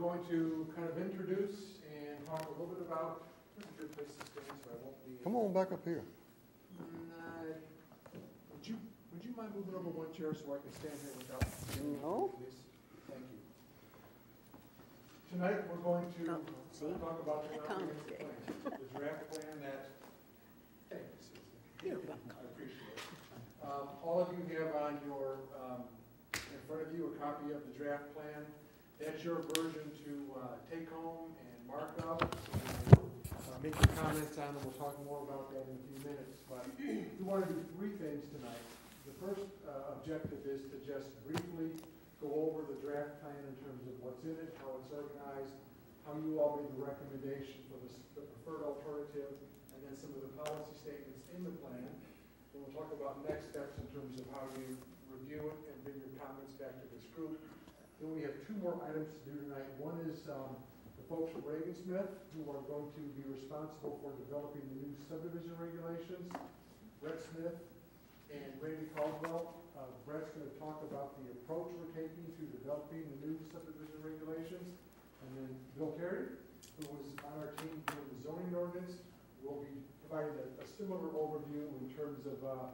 going to kind of introduce and talk a little bit about, this is a good place to stand so I won't be. Come on back up here. Would you mind moving over one chair so I can stand here without? No. Please? Thank you. Tonight, we're going to talk about the comprehensive plan, the draft plan that, thanks, Susan. You're welcome. I appreciate it. All of you have on your, in front of you, a copy of the draft plan. That's your version to take home and mark up and make your comments on, and we'll talk more about that in a few minutes. But we want to do three things tonight. The first objective is to just briefly go over the draft plan in terms of what's in it, how it's organized, how you all made the recommendation for the preferred alternative, and then some of the policy statements in the plan. Then we'll talk about next steps in terms of how you review it and bring your comments back to this group. Then we have two more items to do tonight. One is the folks from Reagan-Smith who are going to be responsible for developing the new subdivision regulations. Brett Smith and Randy Caldwell. Brett's going to talk about the approach we're taking to developing the new subdivision regulations. And then Bill Terry, who was on our team doing the zoning ordinance, will be providing a similar overview in terms of a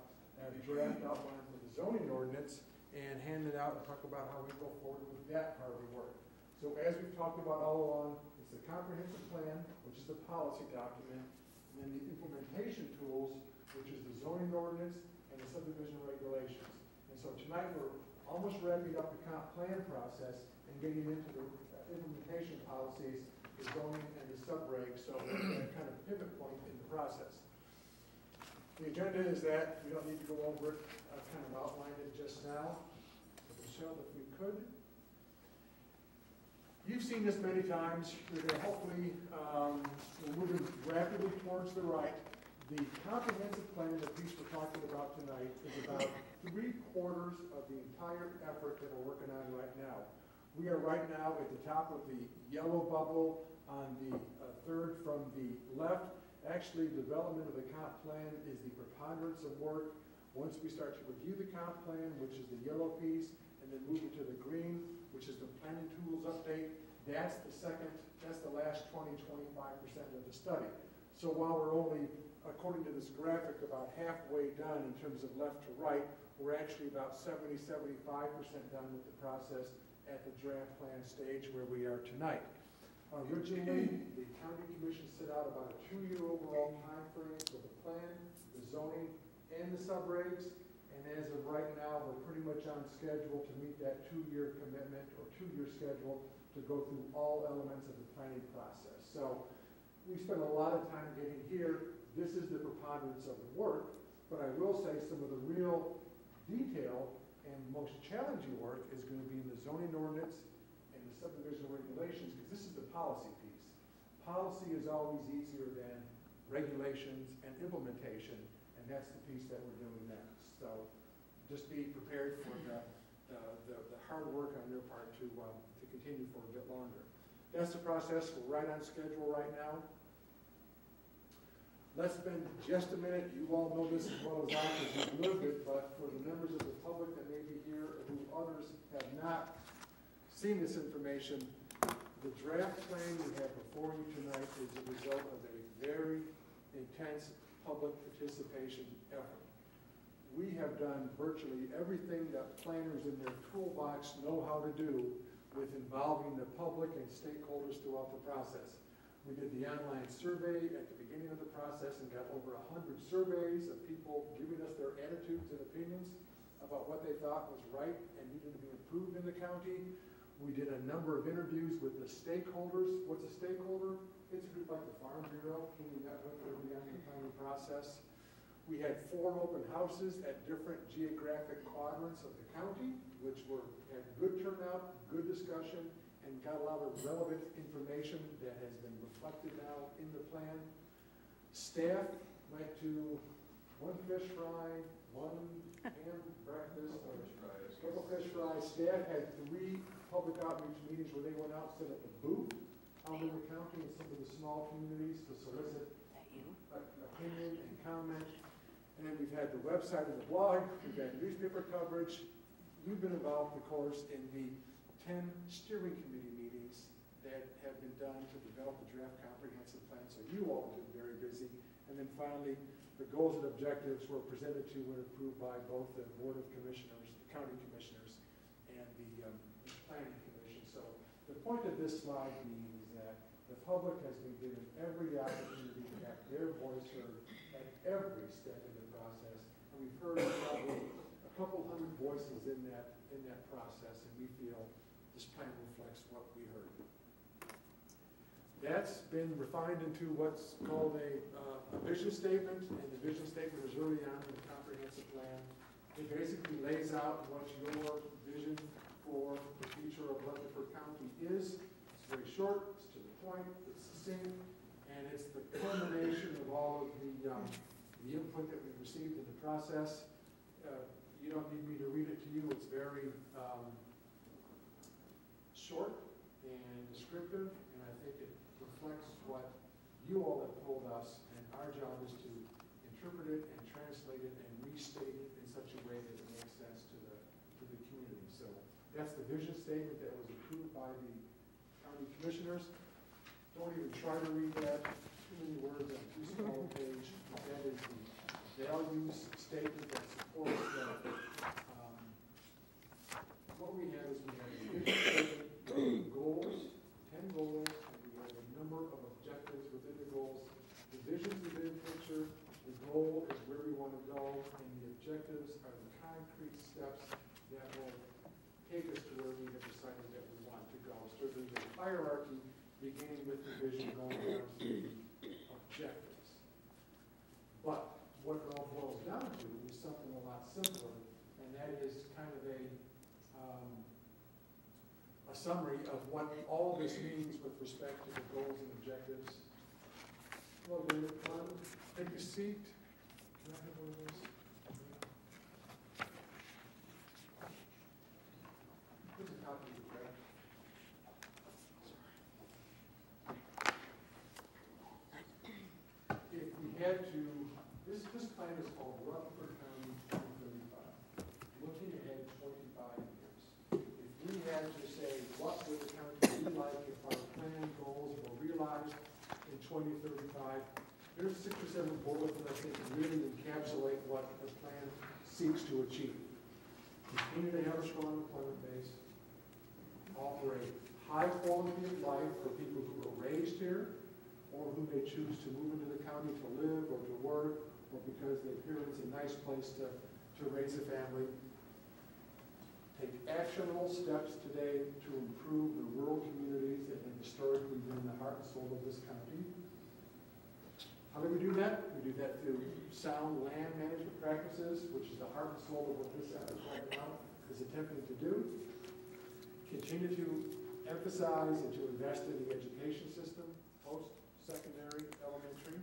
draft outline for the zoning ordinance and hand it out and talk about how we go forward with that part of the work. So as we've talked about all along, it's the comprehensive plan, which is the policy document, and then the implementation tools, which is the zoning ordinance and the subdivision regulations. And so tonight we're almost wrapping up the comp plan process and getting into the implementation policies, the zoning and the sub-regs, so we're at kind of pivot point in the process. The agenda is that, we don't need to go over it, I've kind of outlined it just now. Michelle, if we could. You've seen this many times. We're going to hopefully, we're moving rapidly towards the right. The comprehensive plan, the piece we're talking about tonight, is about 3/4 of the entire effort that we're working on right now. We are right now at the top of the yellow bubble on the third from the left. Actually, development of the comp plan is the preponderance of work. Once we start to review the comp plan, which is the yellow piece, and then move into the green, which is the planning tools update, that's the last 20-25% of the study. So while we're only, according to this graphic, about halfway done in terms of left to right, we're actually about 70-75% done with the process at the draft plan stage where we are tonight. Originally, the county commission set out about a 2-year overall time frame for the plan, the zoning, and the sub-regs. And as of right now, we're pretty much on schedule to meet that 2-year commitment or 2-year schedule to go through all elements of the planning process. So we spent a lot of time getting here. This is the preponderance of the work, but I will say some of the real detail and most challenging work is going to be in the zoning ordinance and the subdivision regulations, because this is the policy piece. Policy is always easier than regulations and implementation, and that's the piece that we're doing next. So just be prepared for the hard work on your part to continue for a bit longer. That's the process. We're right on schedule right now. Let's spend just a minute. You all know this as well as I, because you've lived it, but for the members of the public that may be here and who others have not seen this information, the draft plan we have before you tonight is a result of a very intense public participation effort. We have done virtually everything that planners in their toolbox know how to do with involving the public and stakeholders throughout the process. We did the online survey at the beginning of the process and got over 100 surveys of people giving us their attitudes and opinions about what they thought was right and needed to be improved in the county. We did a number of interviews with the stakeholders. What's a stakeholder? It's a group like the Farm Bureau, who we met with early on in the planning process. We had 4 open houses at different geographic quadrants of the county, which had good turnout, good discussion, and got a lot of relevant information that has been reflected now in the plan. Staff went to 1 fish fry, 1 ham breakfast, a couple fish fries. Staff had 3 public outreach meetings where they went out and set up a booth out in the county and some of the small communities to solicit opinion and comment. And then we've had the website and the blog, we've had newspaper coverage. You've been involved, of course, in the 10 steering committee meetings draft comprehensive plan, so you all have been very busy. And then finally, the goals and objectives were presented to and approved by both the Board of Commissioners, the County Commissioners, and the Planning Commission. So the point of this slide being is that the public has been given every opportunity to have their voice heard at every step in the process. And we've heard probably a couple hundred voices in that process, and we feel this plan reflects what we heard. That's been refined into what's called a vision statement, and the vision statement is early on in the comprehensive plan. It basically lays out what your vision for the future of Rutherford County is. It's very short, it's to the point, it's succinct, and it's the culmination of all of the input that we've received in the process. You don't need me to read it to you. It's very short and descriptive, and I think it reflects what you all have told us, and our job is to interpret it and translate it and restate it in such a way that it makes sense to the community. So that's the vision statement that was approved by the county commissioners. Don't even try to read that. Too many words on too small a page. That is the values statement that supports what we have is we have a vision statement, goals, 10 goals, and we have a number of objectives within the goals. The vision's the big picture, the goal is where we want to go, and the objectives are the concrete steps that will take us to where we have decided that we want to go. So there's a hierarchy beginning with the vision going down to the objectives. But what it all boils down to is something a lot simpler, and that is kind of a summary of what all this means with respect to the goals and objectives. Hello, David. Come on, take a seat. Can I have one of those? Here's a copy of the draft. If we had to, this plan is called Rutherford County 2035, looking ahead 25 years. If we had to say, what would the county be like if our plan goals were realized in 2035? There's 6 or 7 bullets that I think really encapsulate what the plan seeks to achieve. Continue to have a strong employment base, offer a high quality of life for people who are raised here, or who may choose to move into the county to live or to work, or because they feel it's a nice place to raise a family. Take actionable steps today to improve the rural communities that have historically been the heart and soul of this county. How do we do that? We do that through sound land management practices, which is the heart and soul of what this right now is attempting to do. Continue to emphasize and to invest in the education system, post-secondary, elementary.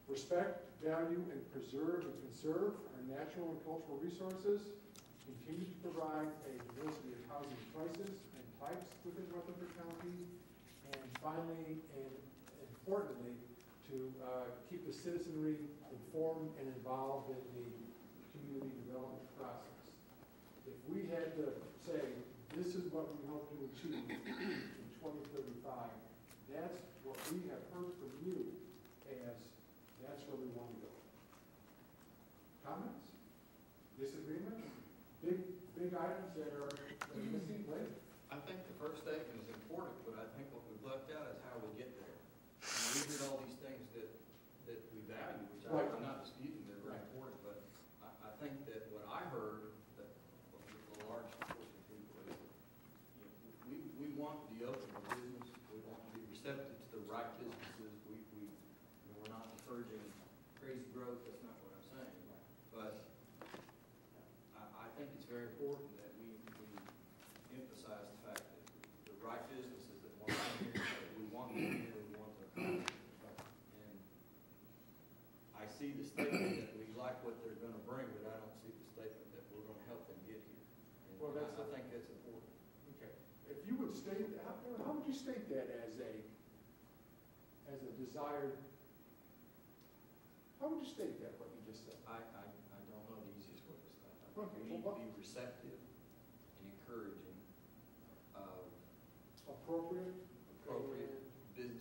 Respect, value, and preserve and conserve our natural and cultural resources. Continue to provide a diversity of housing prices and types within Rutherford County. And finally, and importantly, to keep the citizenry informed and involved in the community development process. If we had to say, this is what we hope to achieve in 2035, that's what we have heard from you as that's where we want to go. Comments? Disagreements? Big items that are missing later? I think the first statement is important, but I think what we've left out is how we get there. And we did all these things that we value, which Right. I'm not disputing, they're very important, but I think that what I heard, that a large portion of people is, we want to be open to business, we want to be receptive to the right businesses, we're not encouraging crazy growth, that's not what I'm saying, but I think it's very important that we emphasize the fact that the right businesses that want to come here, that we want them here, we want their economy. And I see the statement that we like what they're going to bring, but I don't see the statement that we're going to help them get here. And Well, I think that's important. Okay. If you would state, how would you state that as a desired, how would you state that, what you just said? I don't know the easiest way to start. I Okay, think we need well, to be receptive and encouraging of Appropriate appropriate and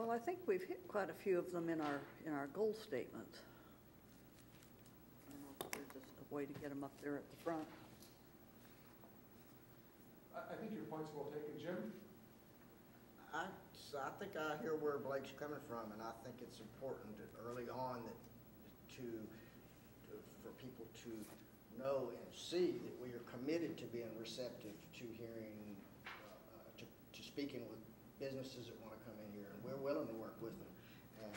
Well, I think we've hit quite a few of them in our goal statement. I don't know if there's just a way to get them up there at the front. I think your point's well taken, Jim. I think I hear where Blake's coming from, and I think it's important that early on that for people to know and see that we are committed to being receptive to hearing, to speaking with businesses that want to come in here, and we're willing to work with them. And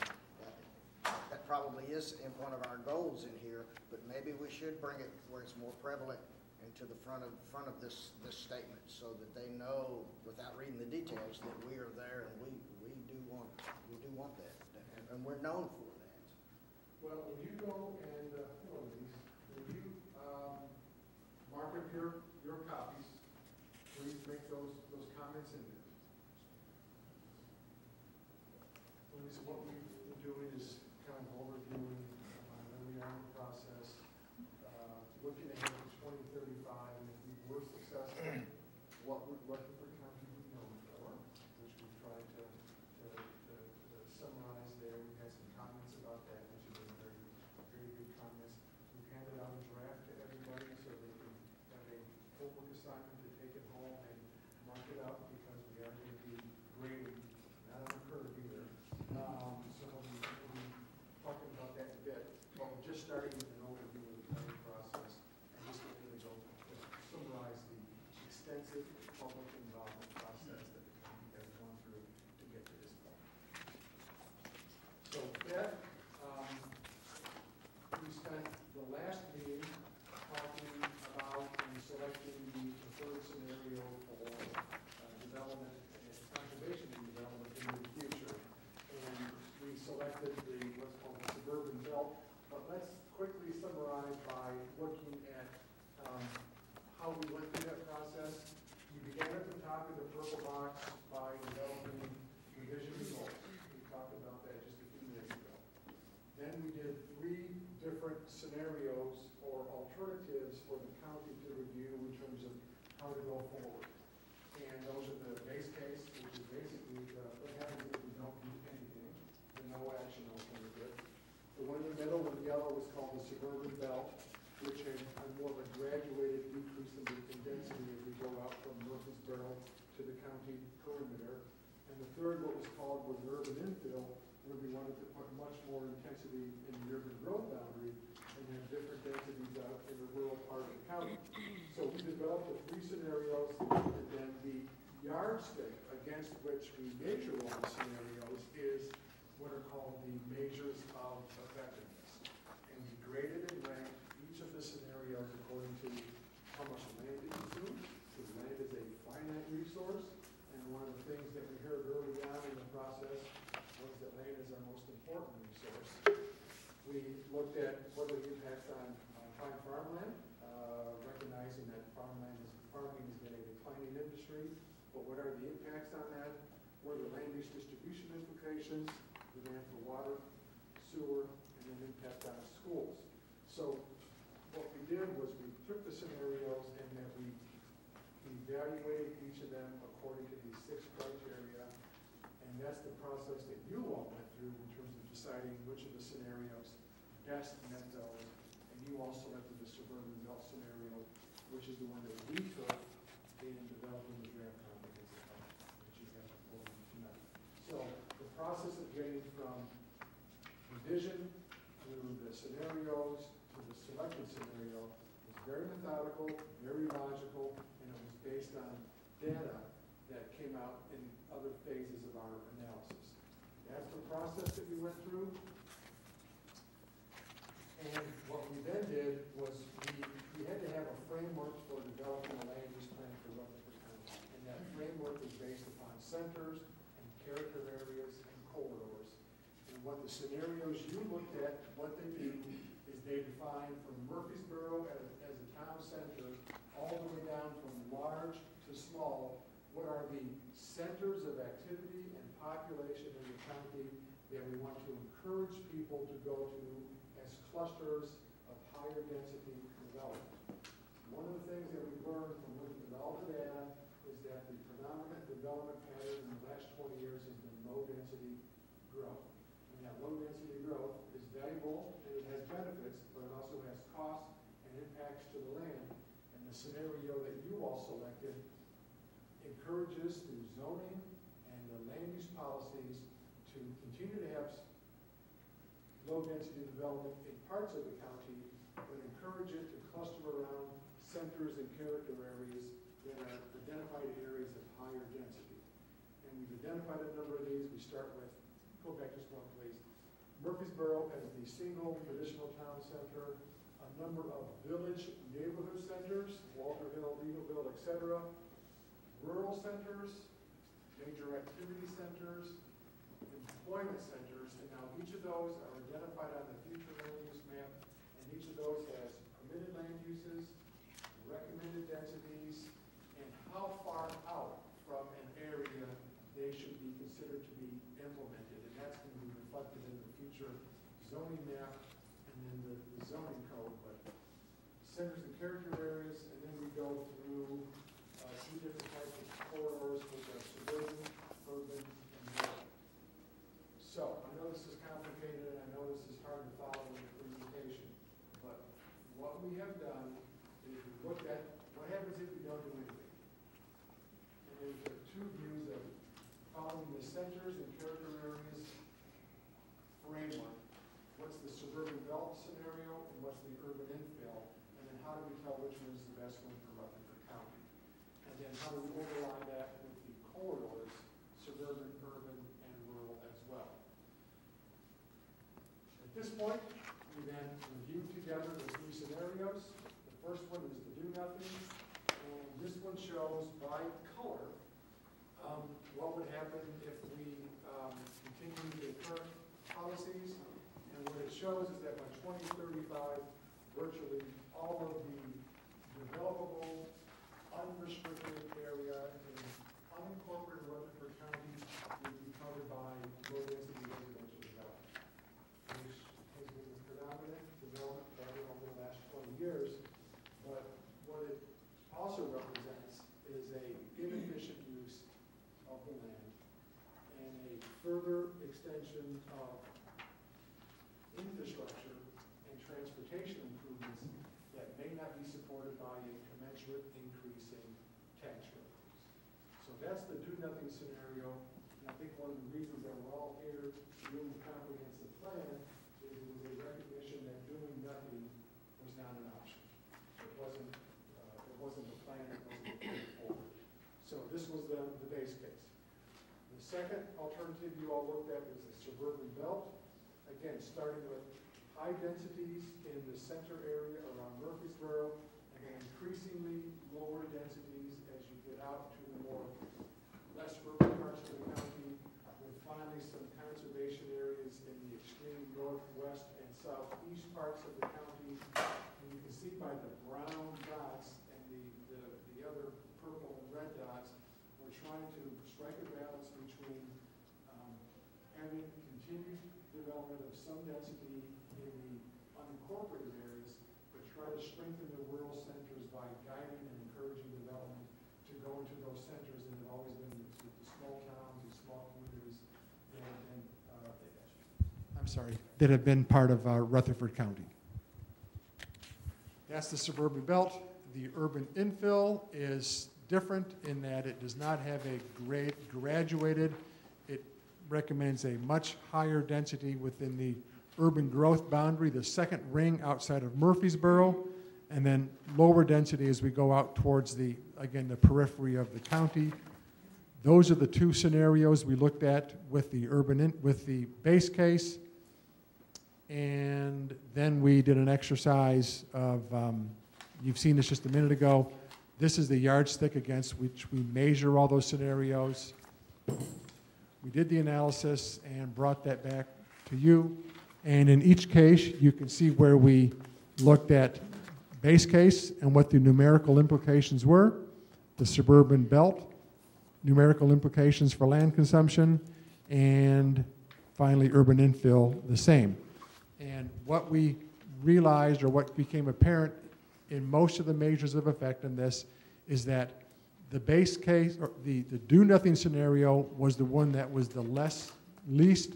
that probably is in one of our goals in here, but maybe we should bring it where it's more prevalent into the front of this statement, so that they know, without reading the details, that we are there and we do want that, and we're known for that. Well, when you go and, hello, Denise, when you mark up your copies, please make those comments in there. Denise, what we've been doing is kind of overviewing where we are in the process, looking ahead to 2035, and if we were successful, what Rutherford County would know for, which we've tried to summarize there. We had some comments about that, which have been very, very good comments. We've handed out a draft to everybody so they can have a homework assignment to take it home and mark it up, because we are going to be grading, not on a curve either. So we'll be talking about that in a bit. But we're just starting with an overview of the planning process, and just to really go summarize the extensive public involvement process that the county has gone through to get to this point. So with that, we spent the last meeting talking about and selecting the preferred scenario for development and conservation and development in the future. And we selected what's called the suburban belt. But let's quickly summarize by looking at how we went through that process. We began at the top of the purple box by developing revision results. We talked about that just a few minutes ago. Then we did 3 different scenarios or alternatives for the county to review in terms of how to go forward. And those are the base case, which is basically what happens if we don't do anything, the no action alternative. The one in the middle with yellow was called the suburban belt, which had more of a graduated decrease in density as we go out from Murfreesboro to the county perimeter. And the third, what was called, was urban infill, where we wanted to put much more intensity in the urban growth boundary and have different densities out in the rural part of the county. So we developed the 3 scenarios, and then the yardstick against which we measure all the scenarios is what are called the measures of effectiveness. And we graded and ranked each of the scenarios according to how much land it consumes, because land is a finite resource. And one of the things that we heard early on in the process was that land is our most important resource. We looked at what are the impacts on prime farmland, recognizing that farming has been a declining industry, but what are the impacts on that? What are the land use distribution implications, demand for water, sewer, and then impact on schools. So what we did was we took the scenarios and then we evaluated each of them according to these 6 criteria, and that's the process that you all went through in terms of deciding which of the scenarios best met those. And you all selected the suburban belt scenario, which is the one that we took in developing the draft comprehensive plan that you have before you tonight. So the process of getting from revision through the scenarios to the selected scenario was very methodical, very logical, and it was based on data that came out in other phases of our analysis. That's the process that we went through. And what we then did was we had to have a framework for developing a land use plan for Rutherford County. And that framework is based upon centers and character areas and corridors. And what the scenarios you looked at, what they do is they define from Murfreesboro as a town center all the way down from large to small, what are the centers of activity and population in the county that we want to encourage people to go to as clusters of higher density development. One of the things that we've learned from looking at all the data is that the predominant development pattern in the last 20 years has been low density growth. And that low-density growth is valuable, and it has benefits, but it also has costs and impacts to the land. And the scenario that you all selected encourages through zoning and the land use policies to continue to have low-density development in parts of the county, but encourage it to cluster around centers and character areas that are identified areas of higher density. And we've identified a number of these. We start with, go back just one please, Murfreesboro as the single traditional town center, a number of village neighborhood centers, Walter Hill, Eagleville, etc., rural centers, major activity centers, employment centers, and now each of those are identified on the future land use map, and each of those has permitted land uses, recommended densities, and how far out from an area they should be considered to be implemented. And that's going to be reflected in the future zoning map and then the zoning code. But centers and character areas, and then we go through two different types of corridors, which are suburban, urban, and rural. So, I know this is complicated, and I know this is hard to follow in the presentation, but what we have done is we looked at what happens if we don't do anything. And there's two views of following the centers and character areas framework. What's the suburban belt scenario, and what's the urban infill, and then how do we tell which one is the best one for Rutherford County? And then how do we overlay that with the corridors, suburban, urban, and rural as well? At this point, we then review together the three scenarios. The first one is the do nothing, and this one shows by color what would happen if we continue the current policies. And what it shows is that by 2035, virtually all of the developable, unrestricted area in unincorporated Rutherford County will be covered by low-density residential development, which has been the predominant development pattern over the last 20 years. But what it also represents is a inefficient use of the land and a further extension of infrastructure and transportation improvements that may not be supported by a commensurate increase in tax revenues. So that's the do-nothing scenario. And I think one of the reasons that we're all here doing the comprehensive plan is it was a recognition that doing nothing was not an option. It wasn't the plan, it wasn't the way forward. So this was the base case. The second alternative you all looked at was the suburban belt. Again, starting with high densities in the center area around Murfreesboro, and then increasingly lower densities as you get out to the more less urban parts of the county, with finally some conservation areas in the extreme northwest and southeast parts of the county. And you can see by the brown dots and the other purple and red dots, we're trying to strike a balance between having continued development of some density in the unincorporated areas, but try to strengthen the rural centers by guiding and encouraging development to go into those centers, and have always been the small towns and small communities that have been, that have been part of Rutherford County. That's the suburban belt. The urban infill is different in that it does not have a graduated. It recommends a much higher density within the urban growth boundary, the second ring outside of Murfreesboro, and then lower density as we go out towards the periphery of the county. Those are the two scenarios we looked at with the base case, and then we did an exercise of, you've seen this just a minute ago. This is the yardstick against which we measure all those scenarios. We did the analysis and brought that back to you. And in each case, you can see where we looked at base case and what the numerical implications were, the suburban belt, numerical implications for land consumption, and finally urban infill, the same. And what we realized, or what became apparent in most of the measures of effect in this, is that the base case, or the do-nothing scenario, was the one that was the least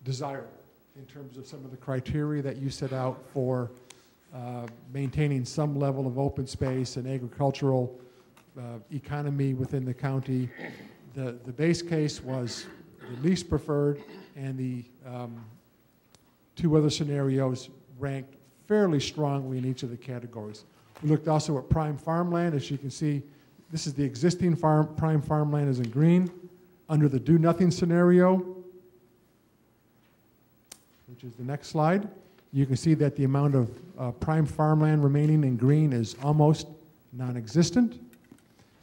desirable in terms of some of the criteria that you set out for maintaining some level of open space and agricultural economy within the county. The base case was the least preferred, and the two other scenarios ranked fairly strongly in each of the categories. We looked also at prime farmland. As you can see, this is the existing prime farmland is in green. Under the do-nothing scenario, which is the next slide, you can see that the amount of prime farmland remaining in green is almost non-existent,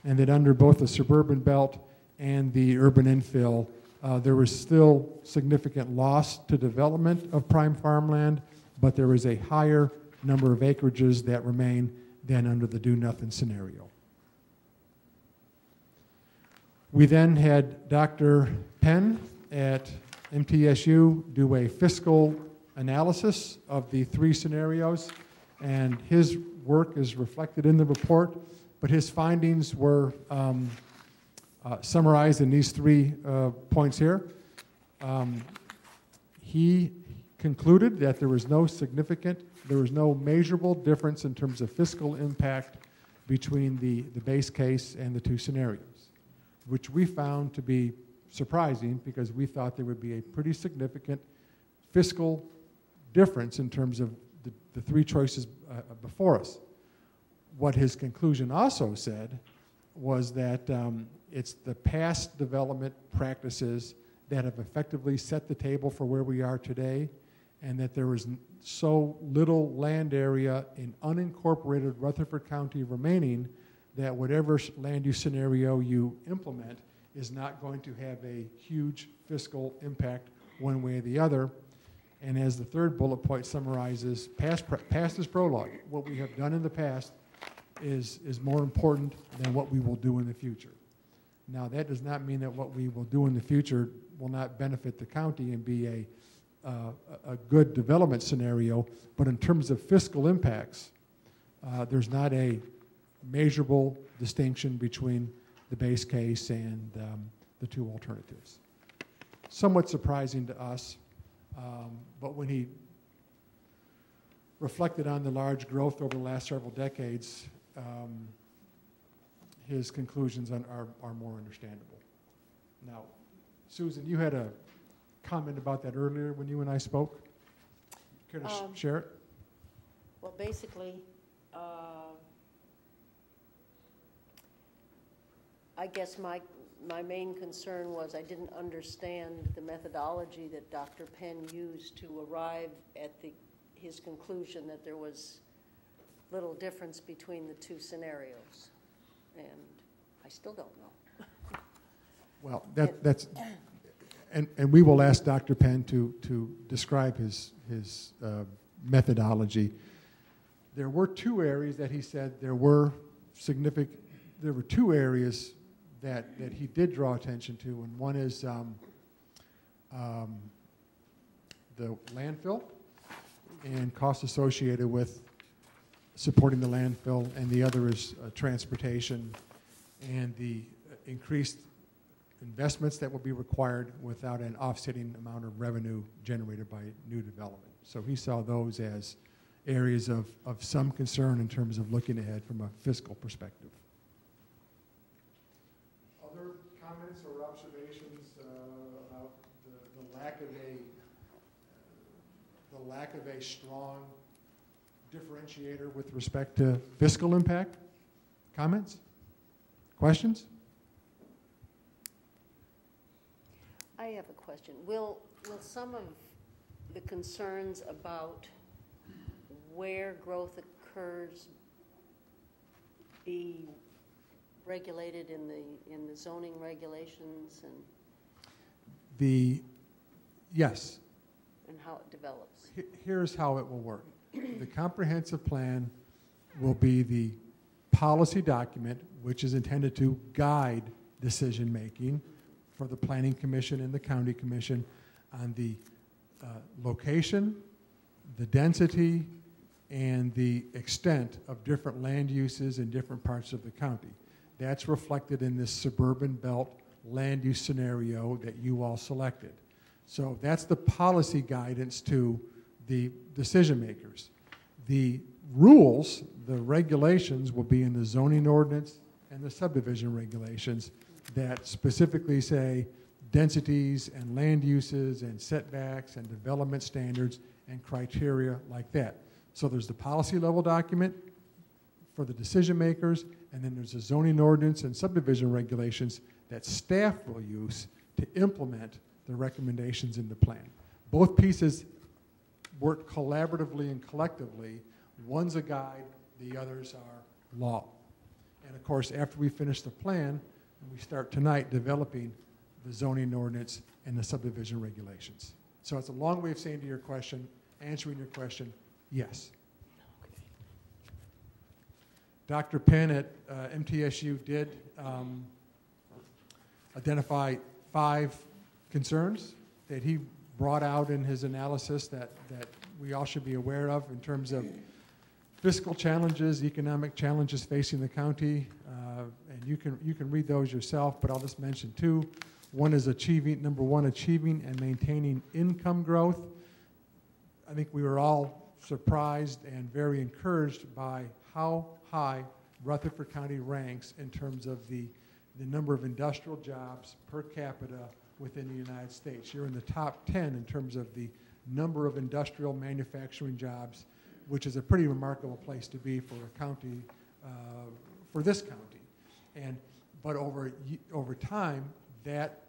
and that under both the suburban belt and the urban infill, there was still significant loss to development of prime farmland, but there is a higher number of acreages that remain than under the do-nothing scenario. We then had Dr. Penn at MTSU do a fiscal analysis of the three scenarios, and his work is reflected in the report, but his findings were summarized in these 3 points here. He concluded that there was no measurable difference in terms of fiscal impact between the base case and the 2 scenarios, which we found to be surprising because we thought there would be a pretty significant fiscal difference in terms of the 3 choices before us. What his conclusion also said was that it's the past development practices that have effectively set the table for where we are today, and that there is so little land area in unincorporated Rutherford County remaining that whatever land use scenario you implement is not going to have a huge fiscal impact one way or the other. And as the 3rd bullet point summarizes, past is prologue. What we have done in the past is more important than what we will do in the future. Now, that does not mean that what we will do in the future will not benefit the county and be a good development scenario, but in terms of fiscal impacts, there's not a measurable distinction between the base case and the 2 alternatives. Somewhat surprising to us, but when he reflected on the large growth over the last several decades, his conclusions are more understandable. Now, Susan, you had a comment about that earlier when you and I spoke. Care to share it? Well, basically, I guess my main concern was I didn't understand the methodology that Dr. Penn used to arrive at his conclusion that there was little difference between the 2 scenarios, and I still don't know. Well, that's, and we will ask Dr. Penn to describe his methodology. There were 2 areas that he said there were 2 areas that he did draw attention to, and one is the landfill and costs associated with supporting the landfill, and the other is transportation and the increased investments that will be required without an offsetting amount of revenue generated by new development. So he saw those as areas of some concern in terms of looking ahead from a fiscal perspective. Other comments or observations about the lack of a strong differentiator with respect to fiscal impact? Comments? Questions? I have a question. Will some of the concerns about where growth occurs be regulated in the zoning regulations and yes. And how it develops? Here's how it will work. The comprehensive plan will be the policy document which is intended to guide decision making for the Planning Commission and the County Commission on the location, the density, and the extent of different land uses in different parts of the county. That's reflected in this suburban belt land use scenario that you all selected. So that's the policy guidance to the decision makers. The rules, the regulations will be in the zoning ordinance and the subdivision regulations that specifically say densities and land uses and setbacks and development standards and criteria like that. So there's the policy level document for the decision makers, and then there's the zoning ordinance and subdivision regulations that staff will use to implement the recommendations in the plan. Both pieces work collaboratively and collectively. One's a guide, the others are law. And of course, after we finish the plan, we start tonight developing the zoning ordinance and the subdivision regulations. So it's a long way of saying to your question, answering your question, yes. Dr. Penn at MTSU did identify 5 concerns that he brought out in his analysis that we all should be aware of in terms of fiscal challenges, economic challenges facing the county, and you can read those yourself, but I'll just mention 2. One is number one, achieving and maintaining income growth. I think we were all surprised and very encouraged by how high Rutherford County ranks in terms of the number of industrial jobs per capita within the United States. You're in the top 10 in terms of the number of industrial manufacturing jobs, which is a pretty remarkable place to be for a county, for this county. But over time, that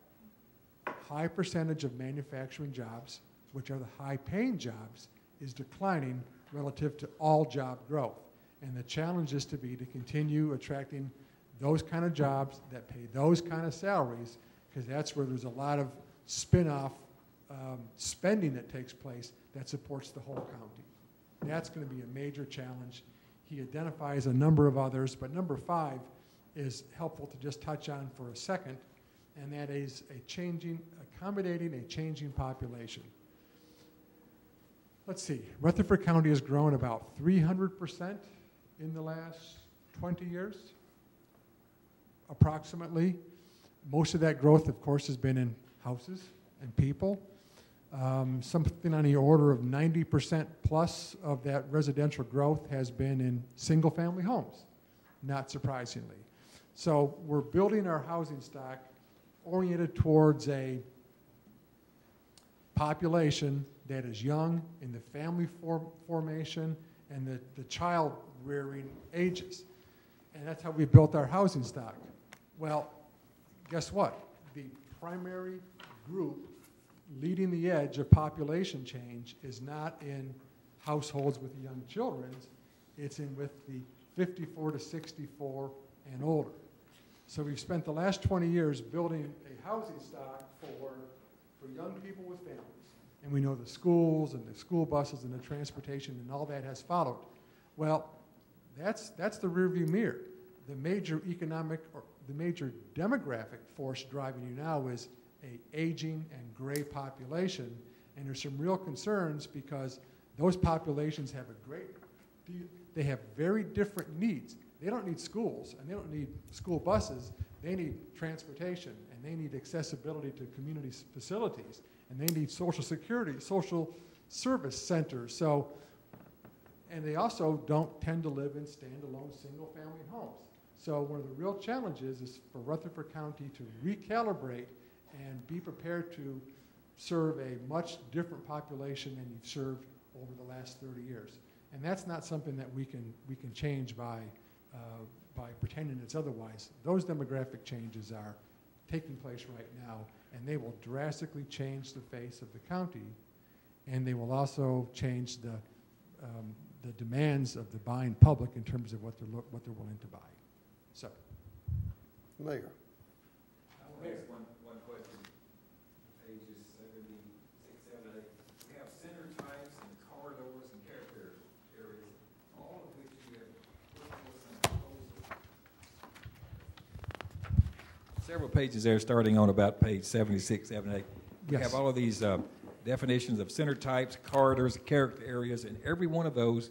high percentage of manufacturing jobs, which are the high-paying jobs, is declining relative to all job growth. And the challenge is to continue attracting those kind of jobs that pay those kind of salaries, because that's where there's a lot of spin-off spending that takes place that supports the whole county. That's going to be a major challenge. He identifies a number of others, but number 5 is helpful to just touch on for a second, and that is accommodating a changing population. Let's see, Rutherford County has grown about 300% in the last 20 years, approximately. Most of that growth, of course, has been in houses and people. Something on the order of 90% plus of that residential growth has been in single-family homes, not surprisingly. So we're building our housing stock oriented towards a population that is young in the family formation and the child rearing ages. And that's how we built our housing stock. Well, guess what? The primary group leading the edge of population change is not in households with young children, it's with the 54 to 64 and older. So we've spent the last 20 years building a housing stock for young people with families. And we know the schools and the school buses and the transportation and all that has followed. Well, that's the rearview mirror. The major economic or the major demographic force driving you now is an aging and gray population, and there's some real concerns because those populations have they have very different needs. They don't need schools, and they don't need school buses. They need transportation, and they need accessibility to community facilities, and they need social security, social service centers. So, and they also don't tend to live in standalone single-family homes. So one of the real challenges is for Rutherford County to recalibrate and be prepared to serve a much different population than you've served over the last 30 years. And that's not something that we can change by pretending it's otherwise. Those demographic changes are taking place right now, and they will drastically change the face of the county, and they will also change the demands of the buying public in terms of what they're willing to buy. So, Mayor. I will ask one question. Pages 76, 78. We have center types and corridors and character areas, all of which you have put forth some proposals. Several pages there, starting on about page 76, 78. We yes. have all of these definitions of center types, corridors, character areas, and every one of those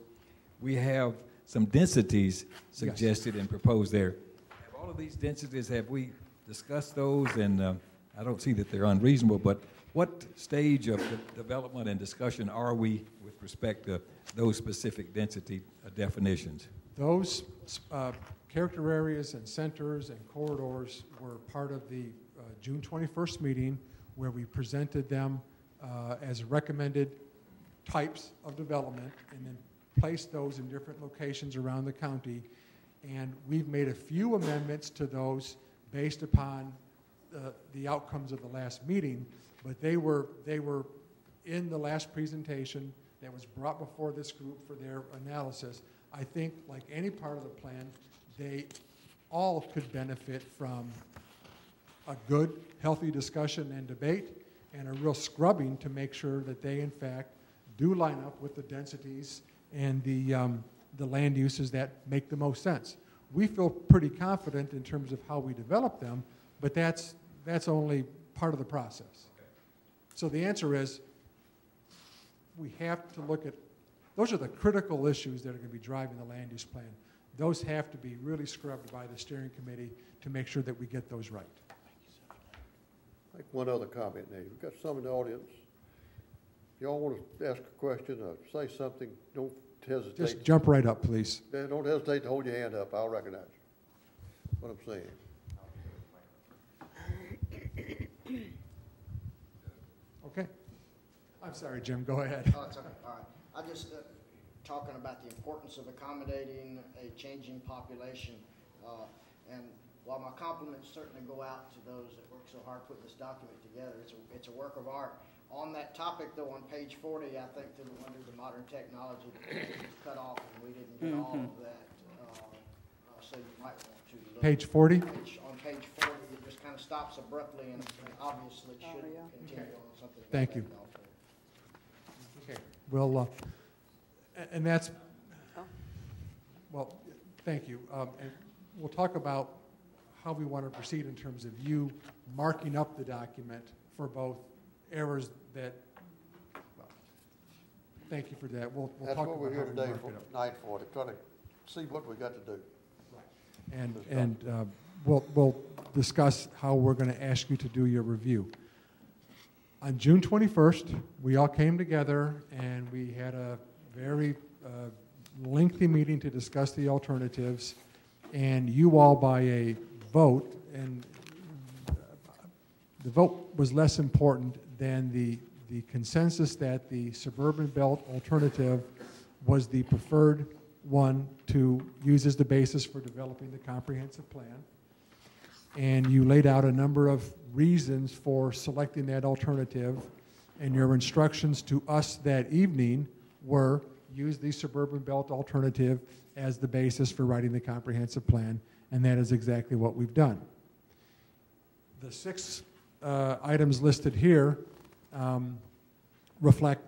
we have some densities suggested and proposed there. Have all of these densities, have we discussed those? And I don't see that they're unreasonable, but What stage of the development and discussion are we with respect to those specific density definitions? Those character areas and centers and corridors were part of the June 21st meeting where we presented them as recommended types of development and then placed those in different locations around the county. And we've made a few amendments to those based upon the outcomes of the last meeting, but they were in the last presentation that was brought before this group for their analysis. I think, like any part of the plan, they all could benefit from a good, healthy discussion and debate and a real scrubbing to make sure that they, in fact, do line up with the densities and the land uses that make the most sense. We feel pretty confident in terms of how we develop them, but that's only part of the process. So the answer is, we have to look at, those are the critical issues that are going to be driving the land use plan. Those have to be really scrubbed by the steering committee to make sure that we get those right. Make one other comment, Nate. We've got some in the audience. If y'all want to ask a question or say something, don't hesitate. Just jump right up, please. Don't hesitate to hold your hand up. I'll recognize you. What I'm saying. Okay. I'm sorry, Jim. Go ahead. Oh, it's okay. All right. I just talking about the importance of accommodating a changing population. And while my compliments certainly go out to those that work so hard putting this document together, it's a work of art. On that topic, though, on page 40, I think under the modern technology, it's cut off, and we didn't get all of that. So you might want to look. Page 40? On page 40, it just kind of stops abruptly, and obviously it should continue on something. Thank you. Okay. Well, and that's, well, thank you. And we'll talk about how we want to proceed in terms of you marking up the document for both errors that, well, thank you for that. We'll That's talk what about we're here how we today mark for, it up. night for, to try to see what we got to do. And we'll discuss how we're going to ask you to do your review. On June 21st, we all came together and we had a very lengthy meeting to discuss the alternatives, and you all by a vote, and the vote was less important than the consensus that the suburban belt alternative was the preferred one to use as the basis for developing the comprehensive plan. And you laid out a number of reasons for selecting that alternative, and your instructions to us that evening were use the suburban belt alternative as the basis for writing the comprehensive plan, and that is exactly what we've done. The 6 items listed here reflect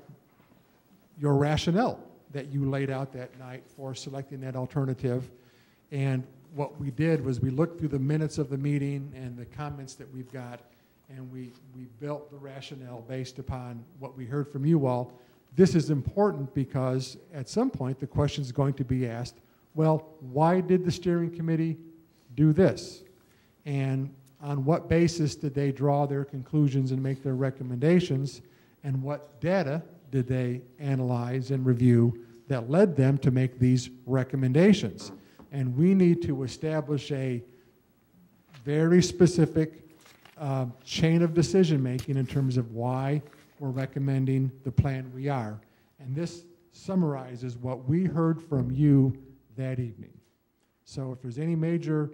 your rationale that you laid out that night for selecting that alternative. And what we did was we looked through the minutes of the meeting and the comments that we've got, and we built the rationale based upon what we heard from you all. This is important because at some point the question is going to be asked, well, why did the steering committee do this? And on what basis did they draw their conclusions and make their recommendations? And what data did they analyze and review that led them to make these recommendations? And we need to establish a very specific chain of decision-making in terms of why we're recommending the plan we are. And this summarizes what we heard from you that evening. So if there's any major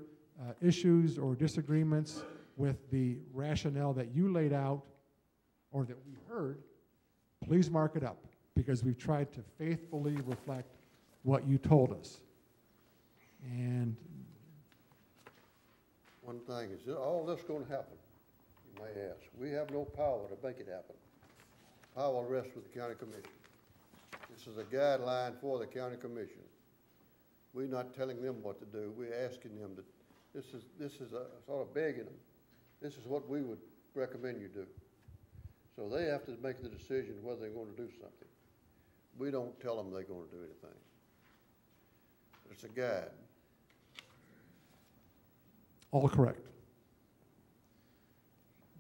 issues or disagreements with the rationale that you laid out or that we heard, please mark it up, because we've tried to faithfully reflect what you told us. And One thing is, all this going to happen, you may ask. We have no power to make it happen. Power rests with the county commission. This is a guideline for the county commission. We're not telling them what to do. We're asking them to, this is a sort of begging them. This is what we would recommend you do. So they have to make the decision whether they're going to do something. We don't tell them they're going to do anything. It's a guide. all correct.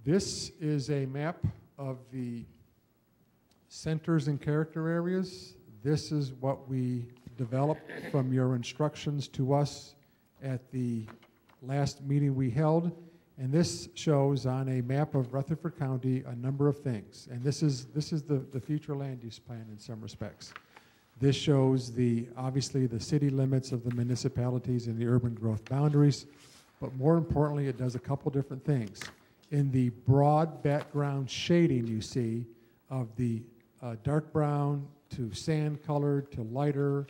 This is a map of the centers and character areas. This is what we developed from your instructions to us at the last meeting we held. And this shows on a map of Rutherford County a number of things. And this is the future land use plan in some respects. This shows obviously the city limits of the municipalities and the urban growth boundaries. But more importantly, it does a couple different things. In the broad background shading you see of the dark brown to sand colored to lighter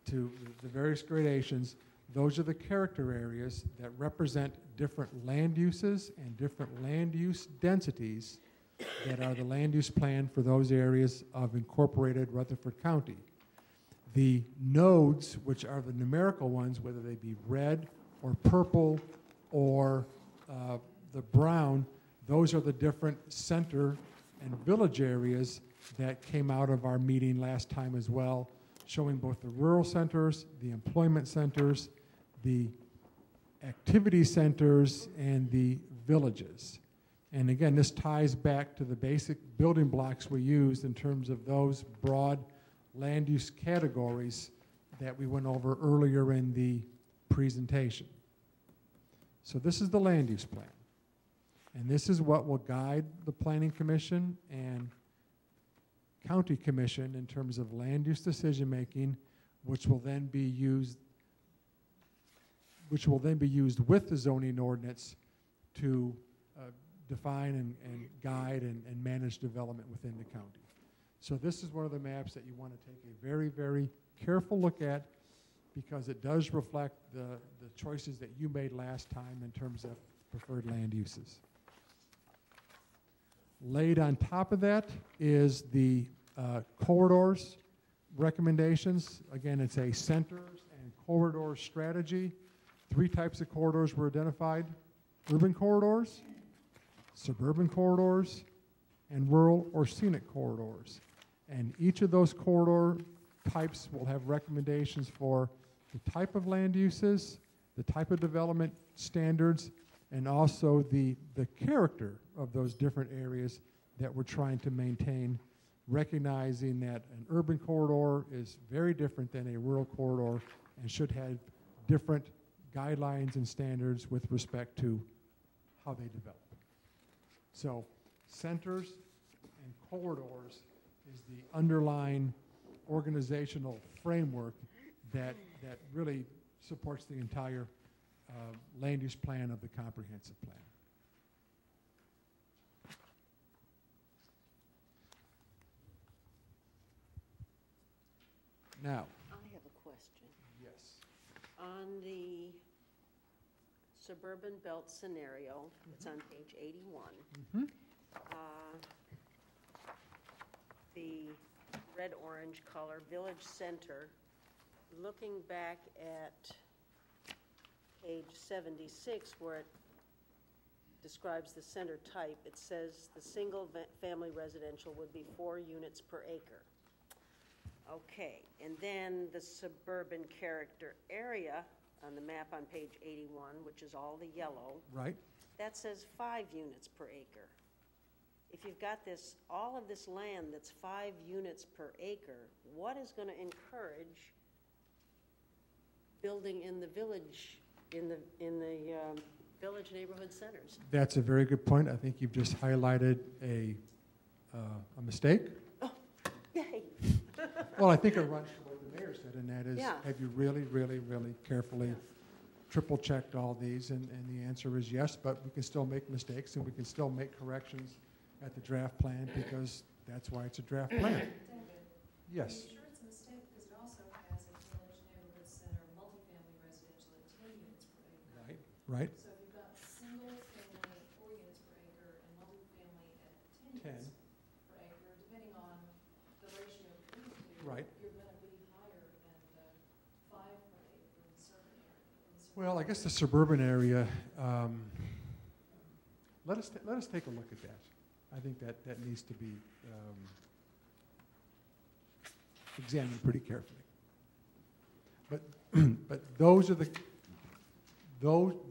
to the various gradations, those are the character areas that represent different land uses and different land use densities that are the land use plan for those areas of incorporated Rutherford County. The nodes, which are the numerical ones, whether they be red or purple or the brown, those are the different center and village areas that came out of our meeting last time as well, showing both the rural centers, the employment centers, the activity centers, and the villages. And again, this ties back to the basic building blocks we used in terms of those broad land use categories that we went over earlier in the presentation. So this is the land use plan. And this is what will guide the Planning Commission and County Commission in terms of land use decision making, which will then be used with the zoning ordinance to define and guide and manage development within the county. So this is one of the maps that you want to take a very, very careful look at, because it does reflect the choices that you made last time in terms of preferred land uses. Laid on top of that is the corridors recommendations. Again, it's a centers and corridor strategy. 3 types of corridors were identified: urban corridors, suburban corridors, and rural or scenic corridors. And each of those corridor types will have recommendations for the type of land uses, the type of development standards, and also the character of those different areas that we're trying to maintain, recognizing that an urban corridor is very different than a rural corridor and should have different guidelines and standards with respect to how they develop. So centers and corridors is the underlying organizational framework that really supports the entire land use plan of the comprehensive plan. Now, I have a question. yes. On the suburban belt scenario, it's on page 81. The red-orange color, village center, looking back at page 76 where it describes the center type, it says the single-family residential would be 4 units per acre. Okay, and then the suburban character area on the map on page 81, which is all the yellow, Right. that says 5 units per acre. If you've got all of this land that's 5 units per acre, what is going to encourage building in the village, in the village neighborhood centers? That's a very good point. I think you've just highlighted a mistake. Oh, yay. Well, I think it runs to what the mayor said, and that is, Yeah. have you really, really, really carefully triple-checked all these? And the answer is yes, but we can still make mistakes, and we can still make corrections at the draft plan, because that's why it's a draft plan. David, Yes. are you sure it's a mistake? Because it also has a village neighborhood center, multifamily residential at 10 units per acre. Right, right. So if you've got single family at 4 units per acre and multifamily at 10 10. units per acre, depending on the ratio between the two, Right. you're going to be higher than the 5 per acre in certain areas. Well, I guess the suburban area, let us take a look at that. I think that needs to be examined pretty carefully. But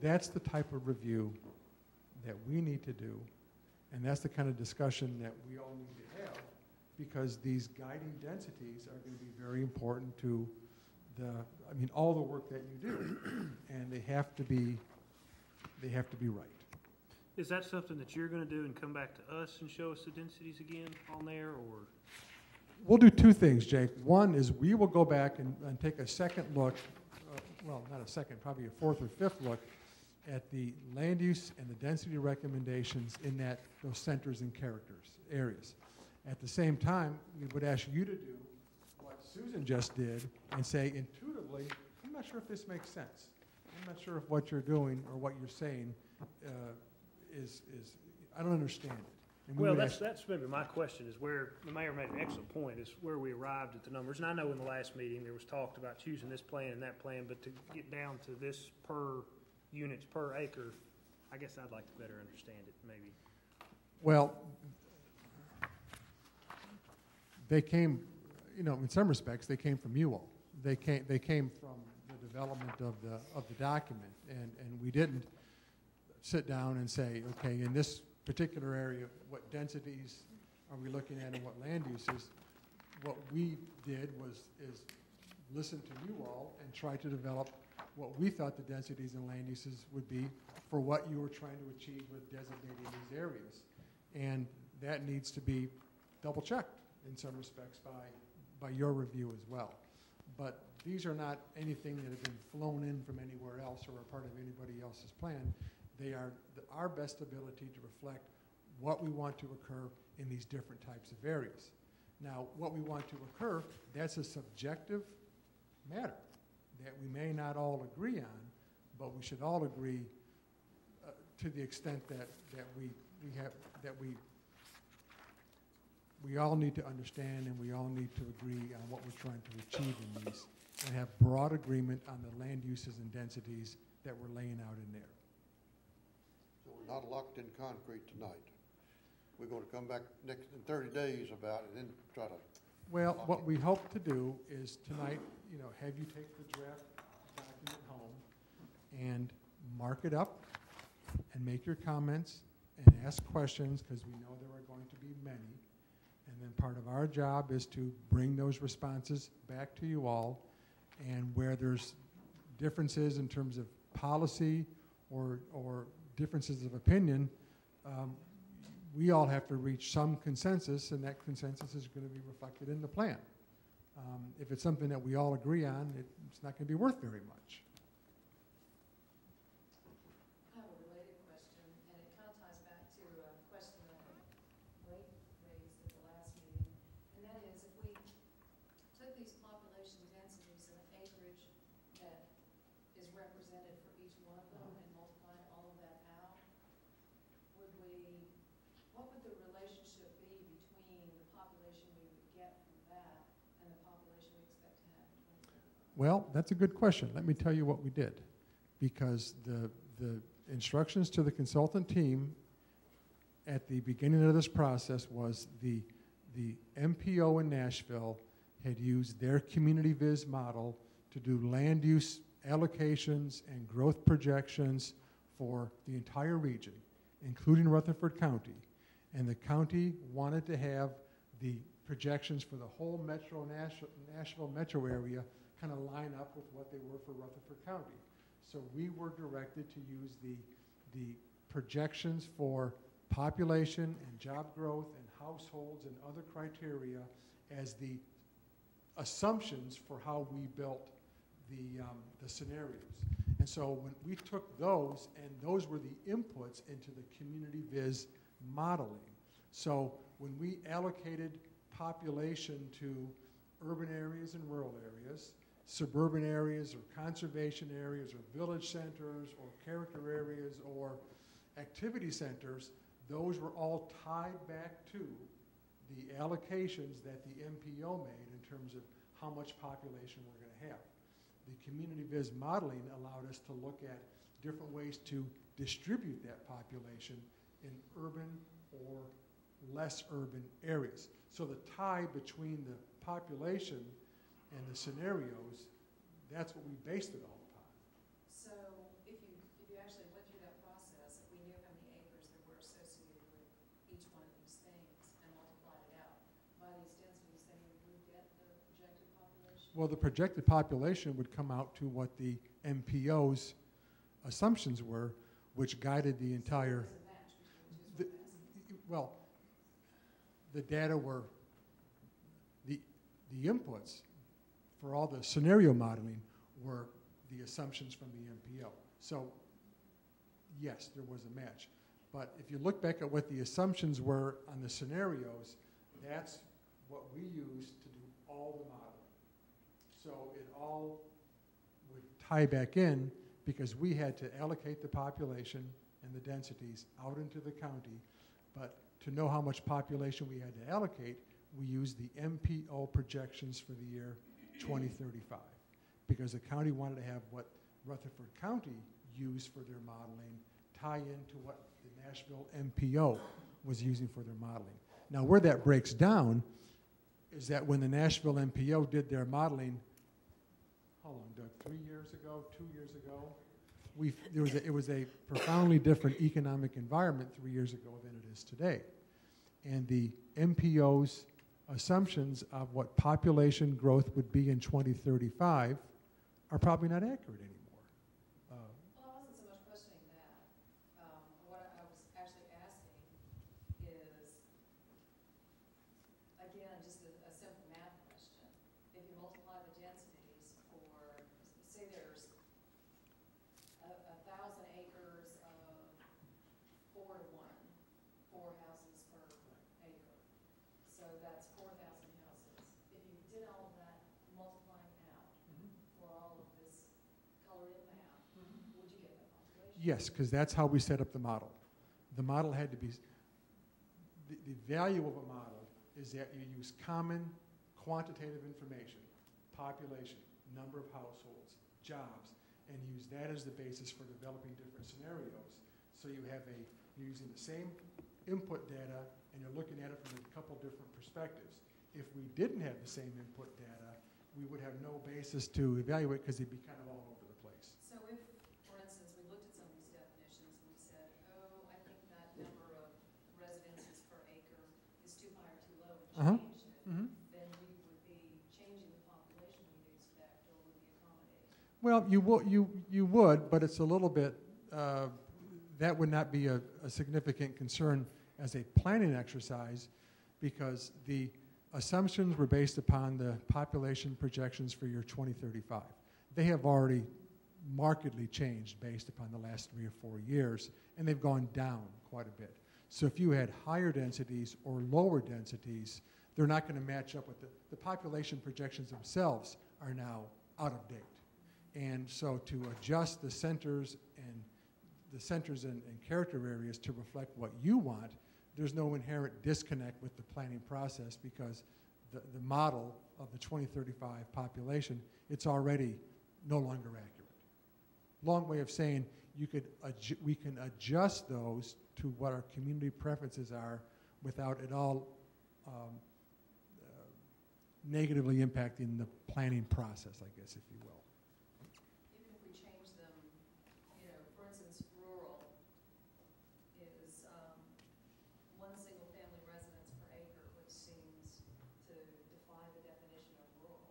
that's the type of review that we need to do, And that's the kind of discussion that we all need to have, because these guiding densities are going to be very important to all the work that you do, and they have to be right. Is that something that you're gonna do and come back to us and show us the densities again on there, or? We'll do two things, Jake. One is we will go back and take a second look, well, not a second, probably a fourth or fifth look at the land use and the density recommendations in those centers and areas. At the same time, we would ask you to do what Susan just did and say intuitively, I'm not sure if this makes sense. I'm not sure if what you're doing or what you're saying is I don't understand it. And Well, that's maybe my question, is where, the mayor made an excellent point, is where we arrived at the numbers. And I know in the last meeting, there was talked about choosing this plan and that plan, but to get down to this per units per acre, I guess I'd like to better understand it, maybe. Well, they came, in some respects, they came from you all. They came from the development of the document, and we didn't sit down and say, okay, in this particular area, what densities are we looking at and what land uses? What we did is listen to you all and try to develop what we thought the densities and land uses would be for what you were trying to achieve with designating these areas. And that needs to be double-checked in some respects by your review as well. But these are not anything that have been flown in from anywhere else or are part of anybody else's plan. They are our best ability to reflect what we want to occur in these different types of areas. Now, what we want to occur, that's a subjective matter that we may not all agree on, but we should all agree to the extent that we all need to understand and we all need to agree on what we're trying to achieve in these and have broad agreement on the land uses and densities that we're laying out in there. So we're not locked in concrete tonight. We're going to come back in 30 days about it and then try to. Well, what we hope to do is tonight, have you take the draft document home and mark it up and make your comments and ask questions, because we know there are going to be many. And then part of our job is to bring those responses back to you all, and where there's differences in terms of policy or differences of opinion, we all have to reach some consensus, and that consensus is going to be reflected in the plan. If it's something that we all agree on, it's not going to be worth very much. I have a related question, and it kind of ties back to a question that Blake raised at the last meeting, and that is, if we took these population densities and the acreage that is represented for each one of them and multiplied all of that out, what would the relationship be between the population we would get from that and the population we expect to have in 2025? Well, that's a good question. Let me tell you what we did. Because the instructions to the consultant team at the beginning of this process was the MPO in Nashville had used their community viz model to do land use allocations and growth projections for the entire region, including Rutherford County. And the county wanted to have the projections for the whole Nashville metro area kind of line up with what they were for Rutherford County. So we were directed to use the projections for population and job growth and households and other criteria as the assumptions for how we built the scenarios. And so when we took those, and those were the inputs into the community viz modeling. So when we allocated population to urban areas and rural areas, suburban areas or conservation areas or village centers or character areas or activity centers, those were all tied back to the allocations that the MPO made in terms of how much population we're going to have. The community viz modeling allowed us to look at different ways to distribute that population in urban or less urban areas. So the tie between the population and the scenarios, that's what we based it all upon. So if you actually went through that process, if we knew how many acres that were associated with Well, the projected population would come out to what the MPO's assumptions were, which guided the entire. Well, the data were, the inputs for all the scenario modeling were the assumptions from the MPO. So, yes, there was a match. But if you look back at what the assumptions were on the scenarios, that's what we used to do all the modeling. So it all would tie back in because we had to allocate the population and the densities out into the county. But to know how much population we had to allocate, we used the MPO projections for the year 2035 because the county wanted to have what Rutherford County used for their modeling tie into what the Nashville MPO was using for their modeling. Now, where that breaks down is that when the Nashville MPO did their modeling, how long, Doug, 3 years ago, 2 years ago? It was a profoundly different economic environment 3 years ago than it is today. And the MPO's assumptions of what population growth would be in 2035 are probably not accurate anymore. Well, I wasn't so much questioning that. What I was actually asking is, again, just a simple math question. If you multiply the densities for, say there's 1,000 acres of 4 to 1, 4 houses per acre. So that's 4,000 houses. If you did all of that multiplying out for all of this colored in map, would you get that population? Yes, because that's how we set up the model. The model had to be, the value of a model is that you use common quantitative information, population, number of households, jobs, and use that as the basis for developing different scenarios. So you have you're using the same input data and you're looking at it from a couple different perspectives. If we didn't have the same input data, we would have no basis to evaluate because they'd be kind of all over the place. So if, for instance, we looked at some of these definitions and we said, oh, I think that number of residences per acre is too high or too low and changed it, then we would be changing the population we'd expect or would be accommodating. Well, you would, but it's a little bit, that would not be a significant concern as a planning exercise because the assumptions were based upon the population projections for year 2035. They have already markedly changed based upon the last 3 or 4 years, and they've gone down quite a bit. So if you had higher densities or lower densities, they're not going to match up with the population projections themselves are now out of date. And so to adjust the centers and character areas to reflect what you want, there's no inherent disconnect with the planning process because the model of the 2035 population, it's already no longer accurate. Long way of saying we can adjust those to what our community preferences are without at all negatively impacting the planning process, I guess, if you will. Even if we change them, you know, for instance, rural is one single family residence per acre, which seems to defy the definition of rural.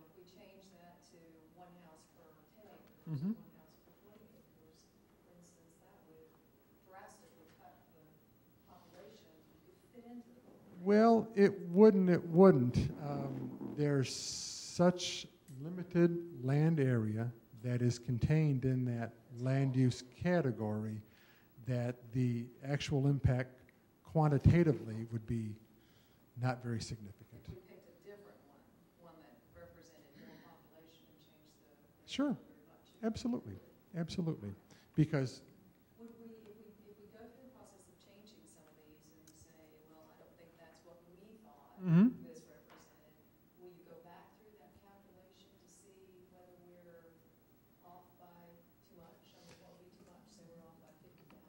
If we change that to 1 house per 10 acres, 1 house per 20 acres, for instance, that would drastically cut the population you could fit into the rural. Well, it wouldn't. There's such limited land area that is contained in that land use category that the actual impact quantitatively would be not very significant. If we picked a different one that represented more population and changed the Sure, absolutely, absolutely, because would we, if we go through the process of changing some of these and say, well, I don't think that's what we thought this represented, will you go back through that calculation to see whether we're off by too much? I mean, what would be too much? Say we're off by 50,000?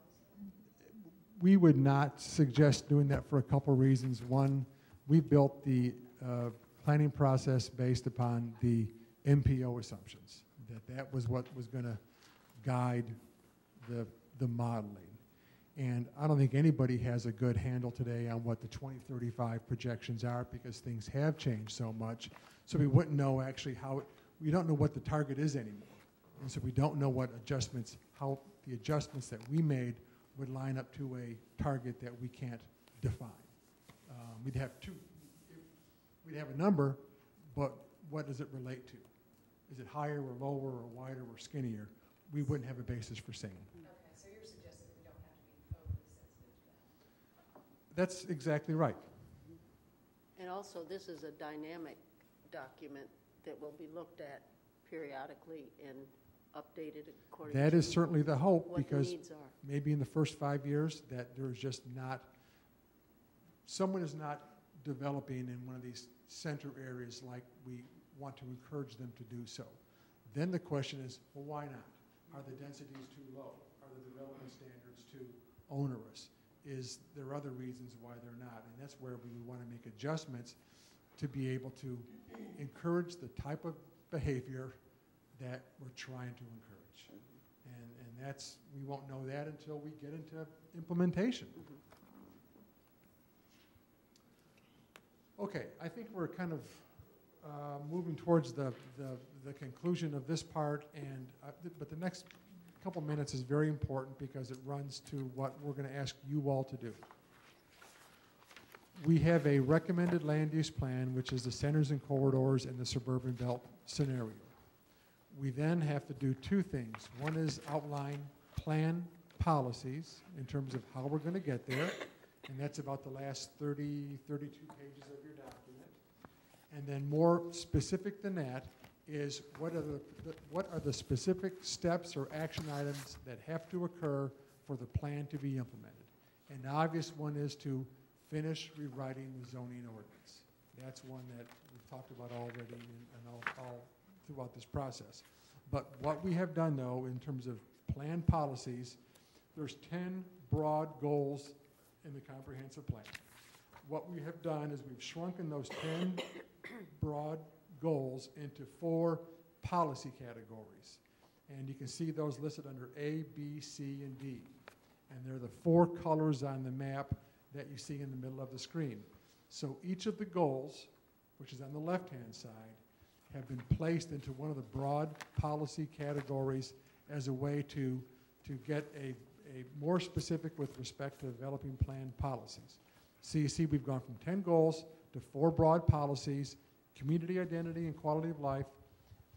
we would not suggest doing that for a couple reasons. One, we built the planning process based upon the MPO assumptions, that was what was going to guide the modeling. And I don't think anybody has a good handle today on what the 2035 projections are because things have changed so much. So we wouldn't know actually we don't know what the target is anymore. And so we don't know what adjustments, how the adjustments that we made would line up to a target that we can't define. We'd have a number, but what does it relate to? Is it higher or lower or wider or skinnier? We wouldn't have a basis for saying. Okay, so you're suggesting that we don't have to be overly sensitive to that? That's exactly right. And also, this is a dynamic document that will be looked at periodically and updated according to That is certainly the hope, what the because needs are. maybe in the first 5 years that there's just not, someone is not developing in one of these center areas like we want to encourage them to do so. Then the question is, well, why not? Are the densities too low? Are the development standards too onerous? Is there other reasons why they're not? And that's where we would want to make adjustments to be able to encourage the type of behavior that we're trying to encourage. And that's, we won't know that until we get into implementation. Okay, I think we're kind of moving towards the conclusion of this part, and but the next couple minutes is very important because it runs to what we're going to ask you all to do. We have a recommended land use plan, which is the centers and corridors and the suburban belt scenario. We then have to do two things. One is outline plan policies in terms of how we're going to get there, and that's about the last 30, 32 pages of your document. And then more specific than that is what are the specific steps or action items that have to occur for the plan to be implemented. And the obvious one is to finish rewriting the zoning ordinance. That's one that we've talked about already and all throughout this process. But what we have done, though, in terms of plan policies, there's 10 broad goals in the comprehensive plan. What we have done is we've shrunken those 10 broad goals into 4 policy categories. And you can see those listed under A, B, C, and D. And they're the 4 colors on the map that you see in the middle of the screen. So each of the goals, which is on the left-hand side, have been placed into one of the broad policy categories as a way to get a more specific with respect to developing plan policies. So you see we've gone from 10 goals to 4 broad policies: community identity and quality of life,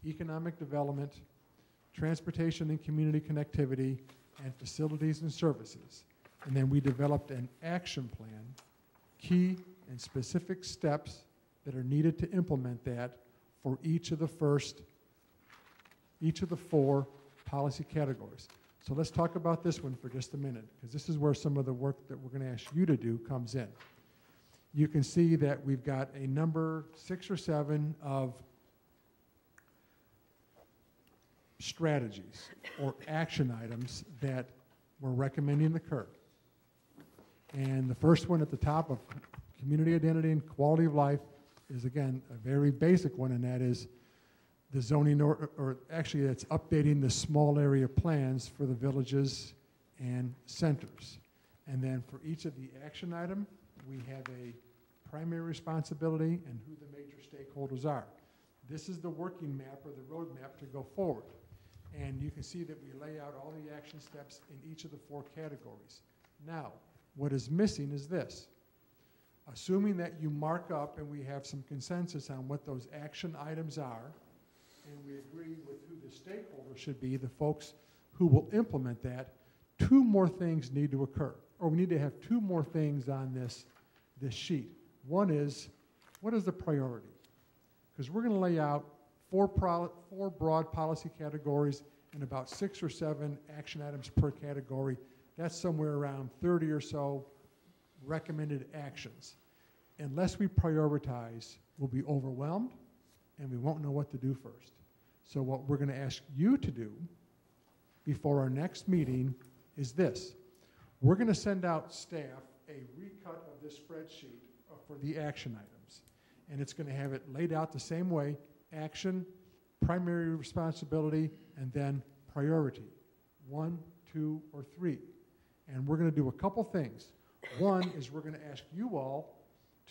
economic development, transportation and community connectivity, and facilities and services. And then we developed an action plan, key and specific steps that are needed to implement that for each of the 4 policy categories. So let's talk about this one for just a minute, because this is where some of the work that we're going to ask you to do comes in. You can see that we've got a number 6 or 7 of strategies or action items that we're recommending occur. And the first one at the top of community identity and quality of life is, again, a very basic one, and that is the zoning, or actually it's updating the small area plans for the villages and centers. And then for each of the action item, we have a primary responsibility and who the major stakeholders are. This is the working map or the roadmap to go forward. And you can see that we lay out all the action steps in each of the 4 categories. Now, what is missing is this. Assuming that you mark up and we have some consensus on what those action items are, and we agree with who the stakeholders should be, the folks who will implement that, 2 more things need to occur. Or we need to have 2 more things on this sheet. One is, what is the priority? Because we're going to lay out 4 broad policy categories and about 6 or 7 action items per category. That's somewhere around 30 or so recommended actions. Unless we prioritize, we'll be overwhelmed and we won't know what to do first. So what we're going to ask you to do before our next meeting is this. We're going to send out staff a recut of this spreadsheet for the action items. And it's going to have it laid out the same way: action, primary responsibility, and then priority. 1, 2, or 3. And we're going to do a couple things. One is we're going to ask you all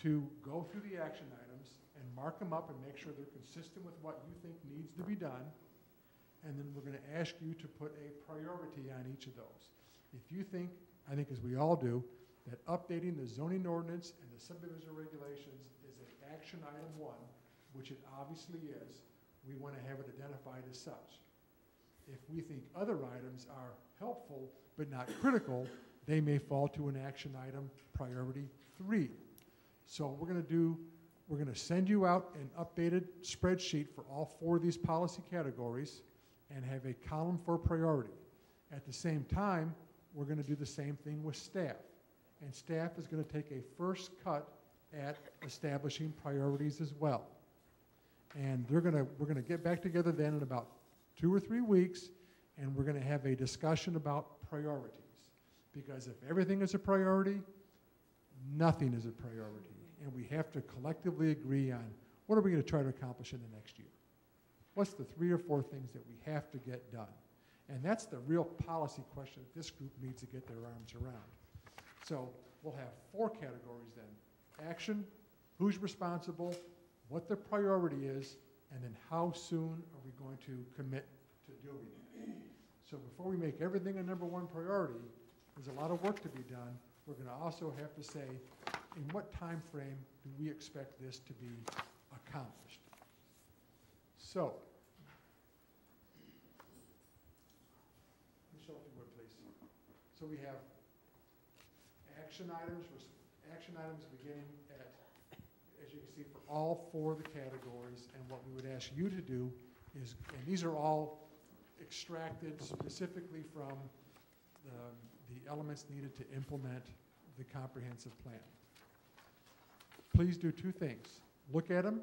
to go through the action items and mark them up and make sure they're consistent with what you think needs to be done. And then we're going to ask you to put a priority on each of those. If you think, I think as we all do, that updating the zoning ordinance and the subdivision regulations is an action item 1, which it obviously is, we want to have it identified as such. If we think other items are helpful but not critical, they may fall to an action item priority 3. So we're going to send you out an updated spreadsheet for all 4 of these policy categories and have a column for priority. At the same time, we're going to do the same thing with staff. And staff is going to take a first cut at establishing priorities as well. And we're going to get back together then in about 2 or 3 weeks, and we're going to have a discussion about priorities. Because if everything is a priority, nothing is a priority. And we have to collectively agree on what are we going to try to accomplish in the next year. What's the 3 or 4 things that we have to get done? And that's the real policy question that this group needs to get their arms around. So we'll have 4 categories then. Action, who's responsible, what the priority is, and then how soon are we going to commit to doing it. So before we make everything a number 1 priority, there's a lot of work to be done. We're going to also have to say, in what time frame do we expect this to be accomplished? So, Michelle, if you would, please. So we have action items beginning at, as you can see, for all 4 of the categories. And what we would ask you to do is, and these are all extracted specifically from the elements needed to implement the comprehensive plan. Please do 2 things. Look at them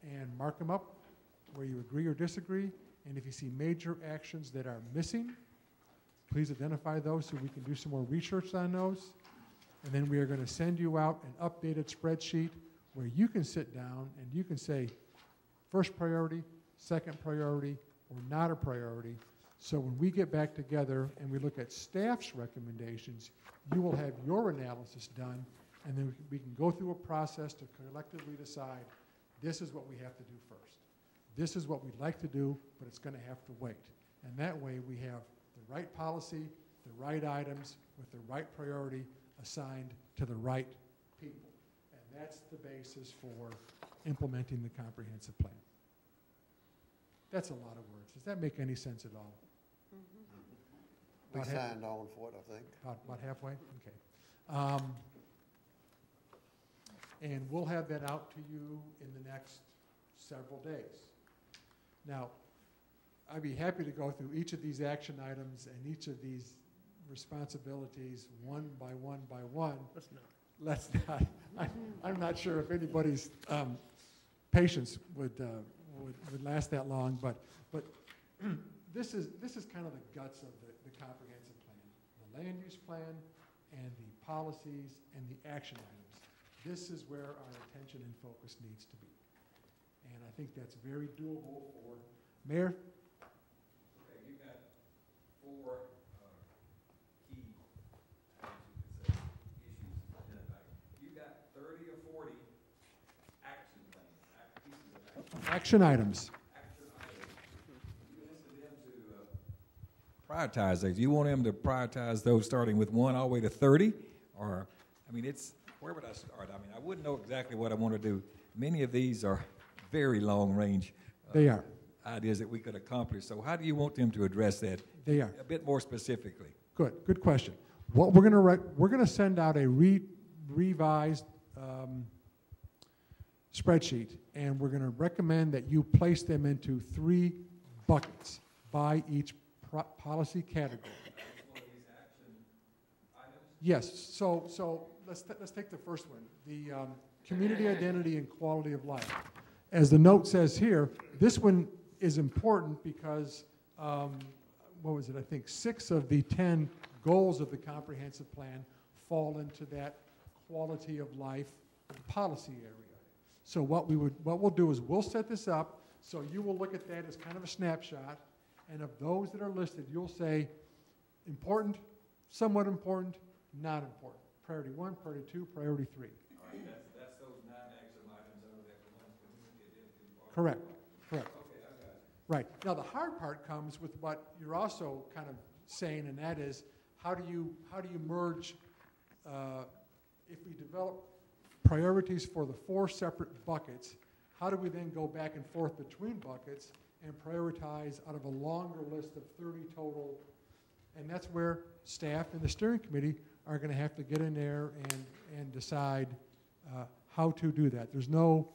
and mark them up where you agree or disagree. And if you see major actions that are missing, please identify those so we can do some more research on those. And then we are going to send you out an updated spreadsheet where you can sit down and you can say first priority, second priority, or not a priority. So when we get back together and we look at staff's recommendations, you will have your analysis done, and then we can go through a process to collectively decide this is what we have to do first. This is what we'd like to do, but it's going to have to wait. And that way we have the right policy, the right items, with the right priority assigned to the right people. And that's the basis for implementing the comprehensive plan. That's a lot of words. Does that make any sense at all? We signed on for it, I think. About halfway? Okay. And we'll have that out to you in the next several days. Now, I'd be happy to go through each of these action items and each of these responsibilities one by one. Let's not. I'm not sure if anybody's patience would last that long, but this is kind of the guts of the comprehensive plan, the land use plan, and the policies and the action items. This is where our attention and focus needs to be, and I think that's very doable for Mayor. Okay, you got 4 key, as you could say, issues identified. You got 30 or 40 action plans, pieces of Action items. Prioritize those. You want them to prioritize those starting with 1 all the way to 30? Or, I mean, where would I start? I mean, I wouldn't know exactly what I want to do. Many of these are very long range They are. ideas that we could accomplish. So how do you want them to address that? They are. A bit more specifically. Good question. What we're going to send out a revised spreadsheet, and we're going to recommend that you place them into 3 buckets by each policy category. Yes. So let's take the first one, the community identity and quality of life. As the note says here, this one is important because what was it? I think 6 of the 10 goals of the comprehensive plan fall into that quality of life policy area. So what we'll do is we'll set this up so you will look at that as kind of a snapshot, and of those that are listed, you'll say important, somewhat important, not important. Priority 1, priority 2, priority 3. All right, that's those 9 action items under that one. Correct, correct. Okay, I got it. Right. Now, the hard part comes with what you're also kind of saying, and that is, how do you merge, if we develop priorities for the 4 separate buckets, how do we then go back and forth between buckets and prioritize out of a longer list of 30 total? And that's where staff and the steering committee are going to have to get in there and decide how to do that. There's no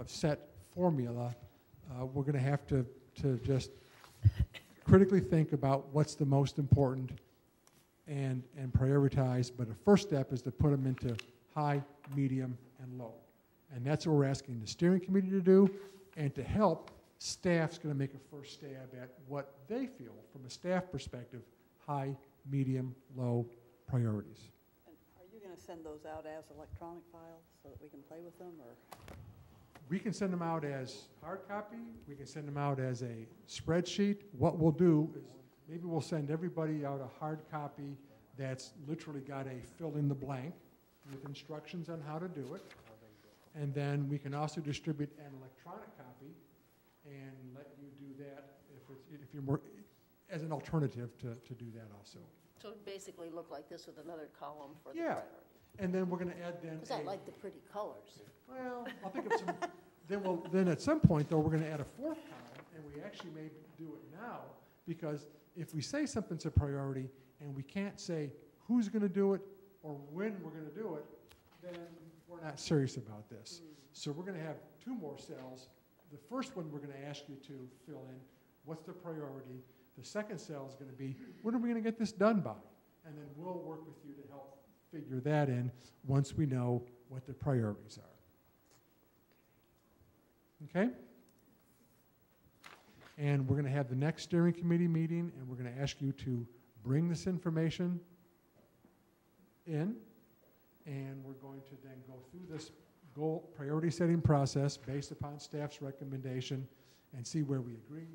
set formula. We're going to have to just critically think about what's the most important and prioritize. But a first step is to put them into high, medium, and low. And that's what we're asking the steering committee to do. And to help, staff's going to make a first stab at what they feel from a staff perspective, high, medium, low priorities. And are you going to send those out as electronic files so that we can play with them, or? We can send them out as hard copy. We can send them out as a spreadsheet. What we'll do is maybe we'll send everybody out a hard copy that's literally got a fill in the blank with instructions on how to do it. And then we can also distribute an electronic copy and let you do that if you're more, as an alternative to do that also. So it basically look like this with another column for the Yeah. priority. And then we're going to add then Because I like the pretty colors. well, I'll think of some, then at some point though, we're going to add a 4th column, and we actually may do it now, because if we say something's a priority and we can't say who's going to do it or when we're going to do it, then we're not serious about this. So we're going to have 2 more cells. The first one we're going to ask you to fill in, what's the priority? The second cell is going to be, when are we going to get this done by? And then we'll work with you to help figure that in once we know what the priorities are. Okay? And we're going to have the next steering committee meeting, and we're going to ask you to bring this information in, and we're going to then go through this goal priority setting process based upon staff's recommendation and see where we agree,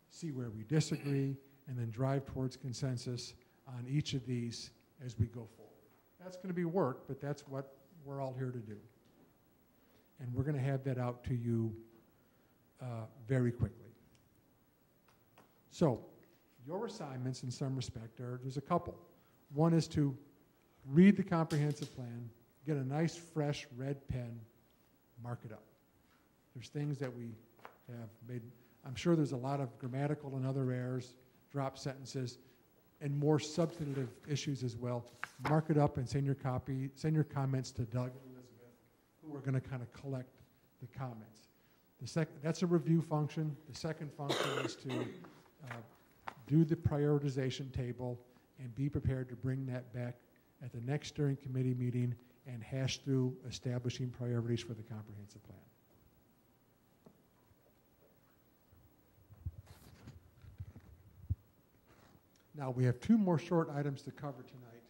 see where we disagree, and then drive towards consensus on each of these as we go forward. That's going to be work, but that's what we're all here to do. And we're going to have that out to you very quickly. So, your assignments in some respect there's a couple. One is to read the comprehensive plan, get a nice fresh red pen, mark it up. There's things that we have made, I'm sure there's a lot of grammatical and other errors, drop sentences, and more substantive issues as well. Mark it up and send your comments to Doug and Elizabeth, who are going to kind of collect the comments. That's a review function. The second function is to do the prioritization table and be prepared to bring that back at the next steering committee meeting and hash through establishing priorities for the comprehensive plan. Now, we have 2 more short items to cover tonight.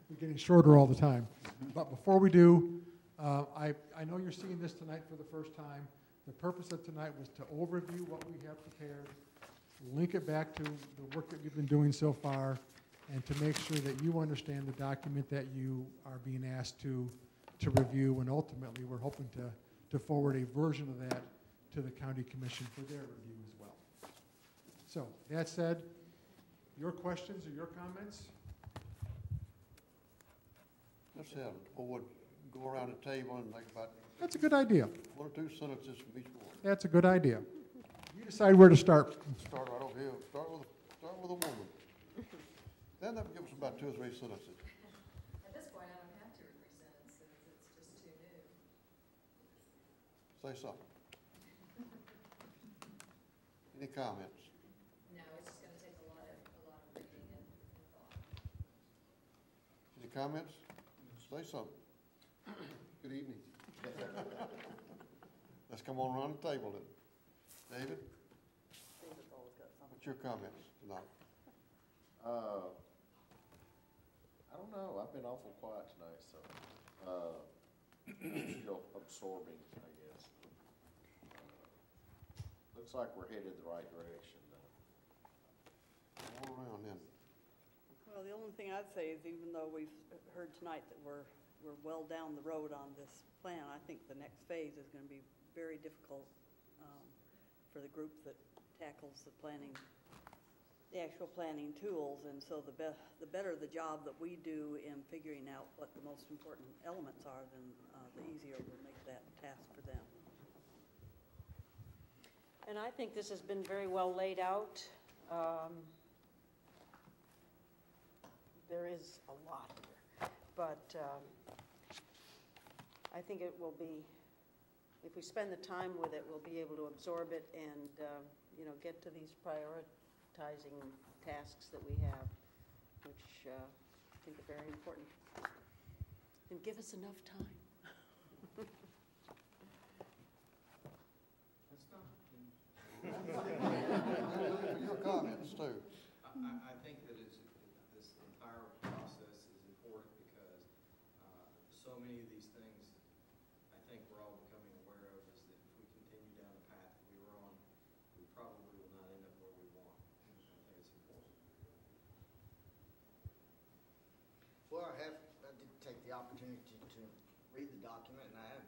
We're getting shorter all the time. But before we do, I know you're seeing this tonight for the first time. The purpose of tonight was to overview what we have prepared, link it back to the work that we've been doing so far, and to make sure that you understand the document that you are being asked to review, and ultimately we're hoping to forward a version of that to the county commission for their review as well. So, that said, your questions or your comments? Let's have the board go around the table and make about That's a good idea. 1 or 2 sentences from each board. That's a good idea. You decide where to start. Start right over here. Start with a woman. Then that gives us about 2 or 3 sentences. At this point, I don't have 2 or 3 sentences, it's just too new. Say something. Any comments? No, it's just gonna take a lot of reading and thought. Any comments? Say something. Good evening. Let's come on around the table then. David? David's always got something. What's your comments tonight? I don't know, I've been awful quiet tonight, so, still absorbing, I guess. Looks like we're headed the right direction, though. All around then. Well, the only thing I'd say is even though we've heard tonight that we're we're well down the road on this plan. I think the next phase is going to be very difficult for the group that tackles the planning, the actual planning tools. And so the better the job that we do in figuring out what the most important elements are, then the easier it will make that task for them. And I think this has been very well laid out. There is a lot here, but I think it will be, if we spend the time with it, we'll be able to absorb it and, get to these prioritizing tasks that we have, which I think are very important. And give us enough time. That's not. Your comments too. I think that this entire process is important because so many of these things, I think we're all becoming aware of, is that if we continue down the path that we were on, we probably will not end up where we want. I think it's important. Well, I did take the opportunity to read the document, and I am,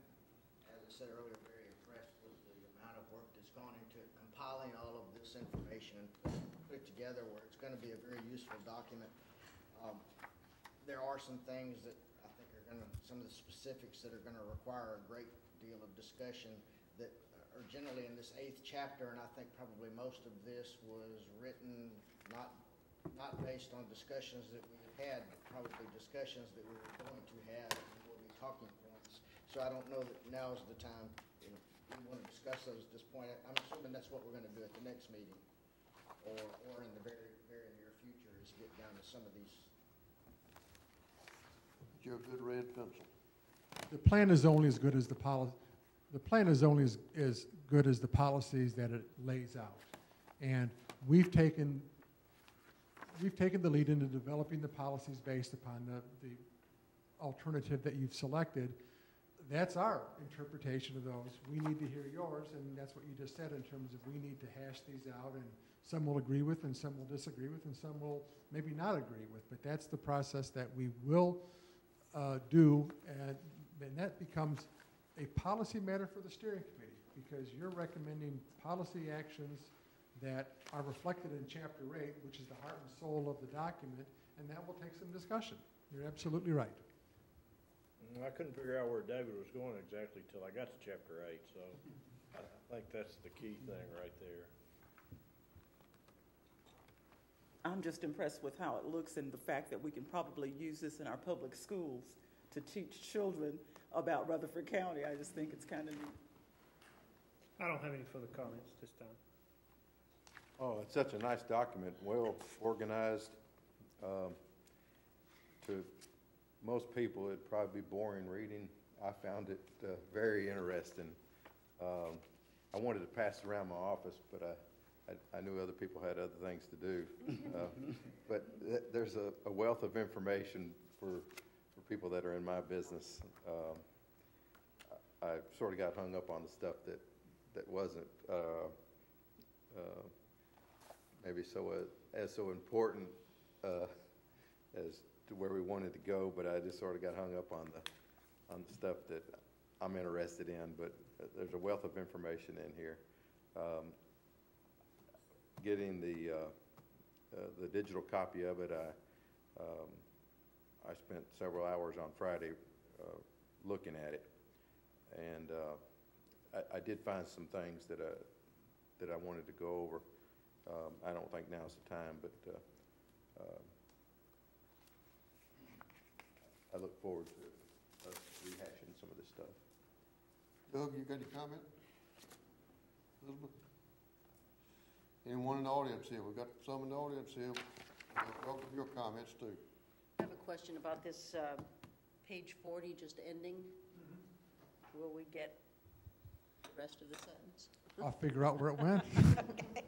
as I said earlier, very impressed with the amount of work that's gone into compiling all of this information and put it together where it's going to be a very useful document. There are some things that I think are going to, some of the specifics that are going to require a great deal of discussion that are generally in this 8th chapter, and I think probably most of this was written not based on discussions that we had, but probably discussions that we were going to have and will be talking points. So I don't know that now is the time, we want to discuss those at this point. I'm assuming that's what we're going to do at the next meeting or in the very, very near future is get down to some of these. Your good red pencil. The plan is only as good as the policy. The plan is only as good as the policies that it lays out. And we've taken the lead into developing the policies based upon the alternative that you've selected. That's our interpretation of those. We need to hear yours, and that's what you just said in terms of we need to hash these out, and some will agree with, and some will disagree with, and some will maybe not agree with. But that's the process that we will do, and that becomes a policy matter for the steering committee, because you're recommending policy actions that are reflected in Chapter 8, which is the heart and soul of the document, and that will take some discussion. You're absolutely right. I couldn't figure out where David was going exactly till I got to Chapter 8, so I think that's the key thing right there. I'm just impressed with how it looks and the fact that we can probably use this in our public schools to teach children about Rutherford County. I just think it's kind of neat. I don't have any further comments this time. Oh, it's such a nice document, well organized. To most people, it'd probably be boring reading. I found it very interesting. I wanted to pass it around my office, but I knew other people had other things to do. But there's a wealth of information for people that are in my business. I sort of got hung up on the stuff that wasn't maybe so important as to where we wanted to go, but I just sort of got hung up on the stuff that I'm interested in. But there's a wealth of information in here. Getting the digital copy of it, I spent several hours on Friday looking at it, and I did find some things that I wanted to go over. I don't think now's the time, but I look forward to rehashing some of this stuff. Doug, you got any comment? Elizabeth? Anyone in the audience here? We've got some in the audience here. Welcome your comments too. I have a question about this page 40 just ending. Will we get the rest of the sentence? I'll figure out where it went. Okay.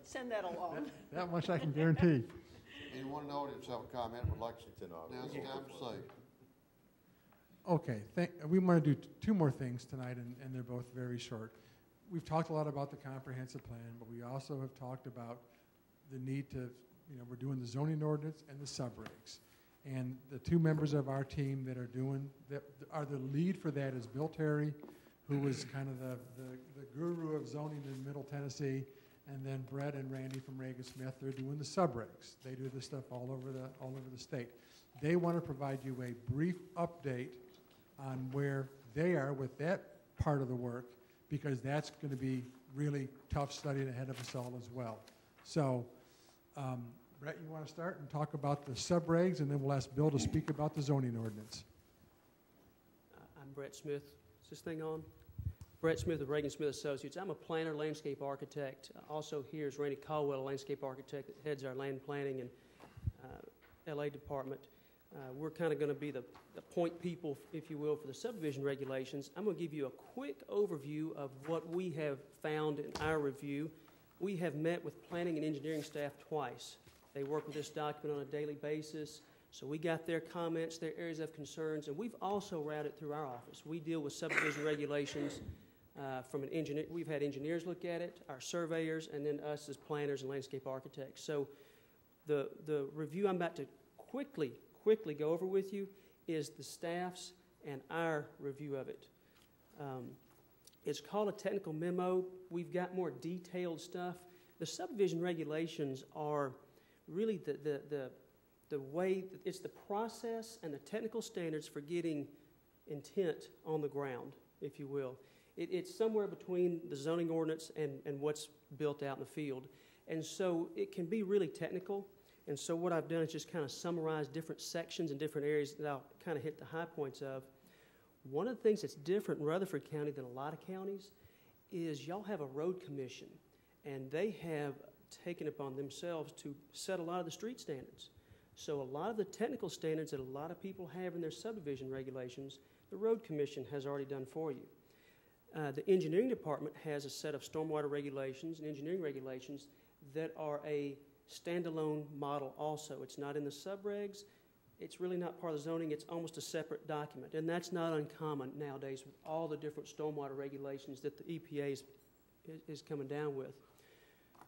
Send that along. That much I can guarantee. Anyone in the audience have a comment would like now's the time to say? Okay, we want to do two more things tonight, and they're both very short. We've talked a lot about the comprehensive plan, but we also have talked about the need to, we're doing the zoning ordinance and the subregs. And the two members of our team that are doing, that are the lead for that is Bill Terry, who was kind of the guru of zoning in Middle Tennessee, and then Brett and Randy from Reagan Smith, they're doing the subregs. They do this stuff all over the state. They want to provide you a brief update on where they are with that part of the work, because that's going to be really tough studying ahead of us all as well. So, Brett, you want to start and talk about the subregs, and then we'll ask Bill to speak about the zoning ordinance. I'm Brett Smith. Is this thing on? Brett Smith of Reagan Smith Associates. I'm a planner, landscape architect. Also here is Randy Caldwell, a landscape architect that heads our land planning and LA department. We're kind of going to be the point people, if you will, for the subdivision regulations. I'm going to give you a quick overview of what we have found in our review. We have met with planning and engineering staff twice. They work with this document on a daily basis. So we got their comments, their areas of concerns, and we've also routed through our office. We deal with subdivision regulations from an engineer. We've had engineers look at it, our surveyors, and then us as planners and landscape architects. So the review I'm about to quickly go over with you is the staff's and our review of it. It's called a technical memo. We've got more detailed stuff. The subdivision regulations are really the way, it's the process and the technical standards for getting intent on the ground, if you will. It's somewhere between the zoning ordinance and what's built out in the field. And so it can be really technical. And so what I've done is just kind of summarize different sections and different areas that I'll kind of hit the high points of. One of the things that's different in Rutherford County than a lot of counties is y'all have a road commission, and they have taken upon themselves to set a lot of the street standards. So a lot of the technical standards that a lot of people have in their subdivision regulations, the road commission has already done for you. The engineering department has a set of stormwater regulations and engineering regulations that are a standalone model also. It's not in the subregs. It's really not part of the zoning. It's almost a separate document. And that's not uncommon nowadays with all the different stormwater regulations that the EPA is coming down with.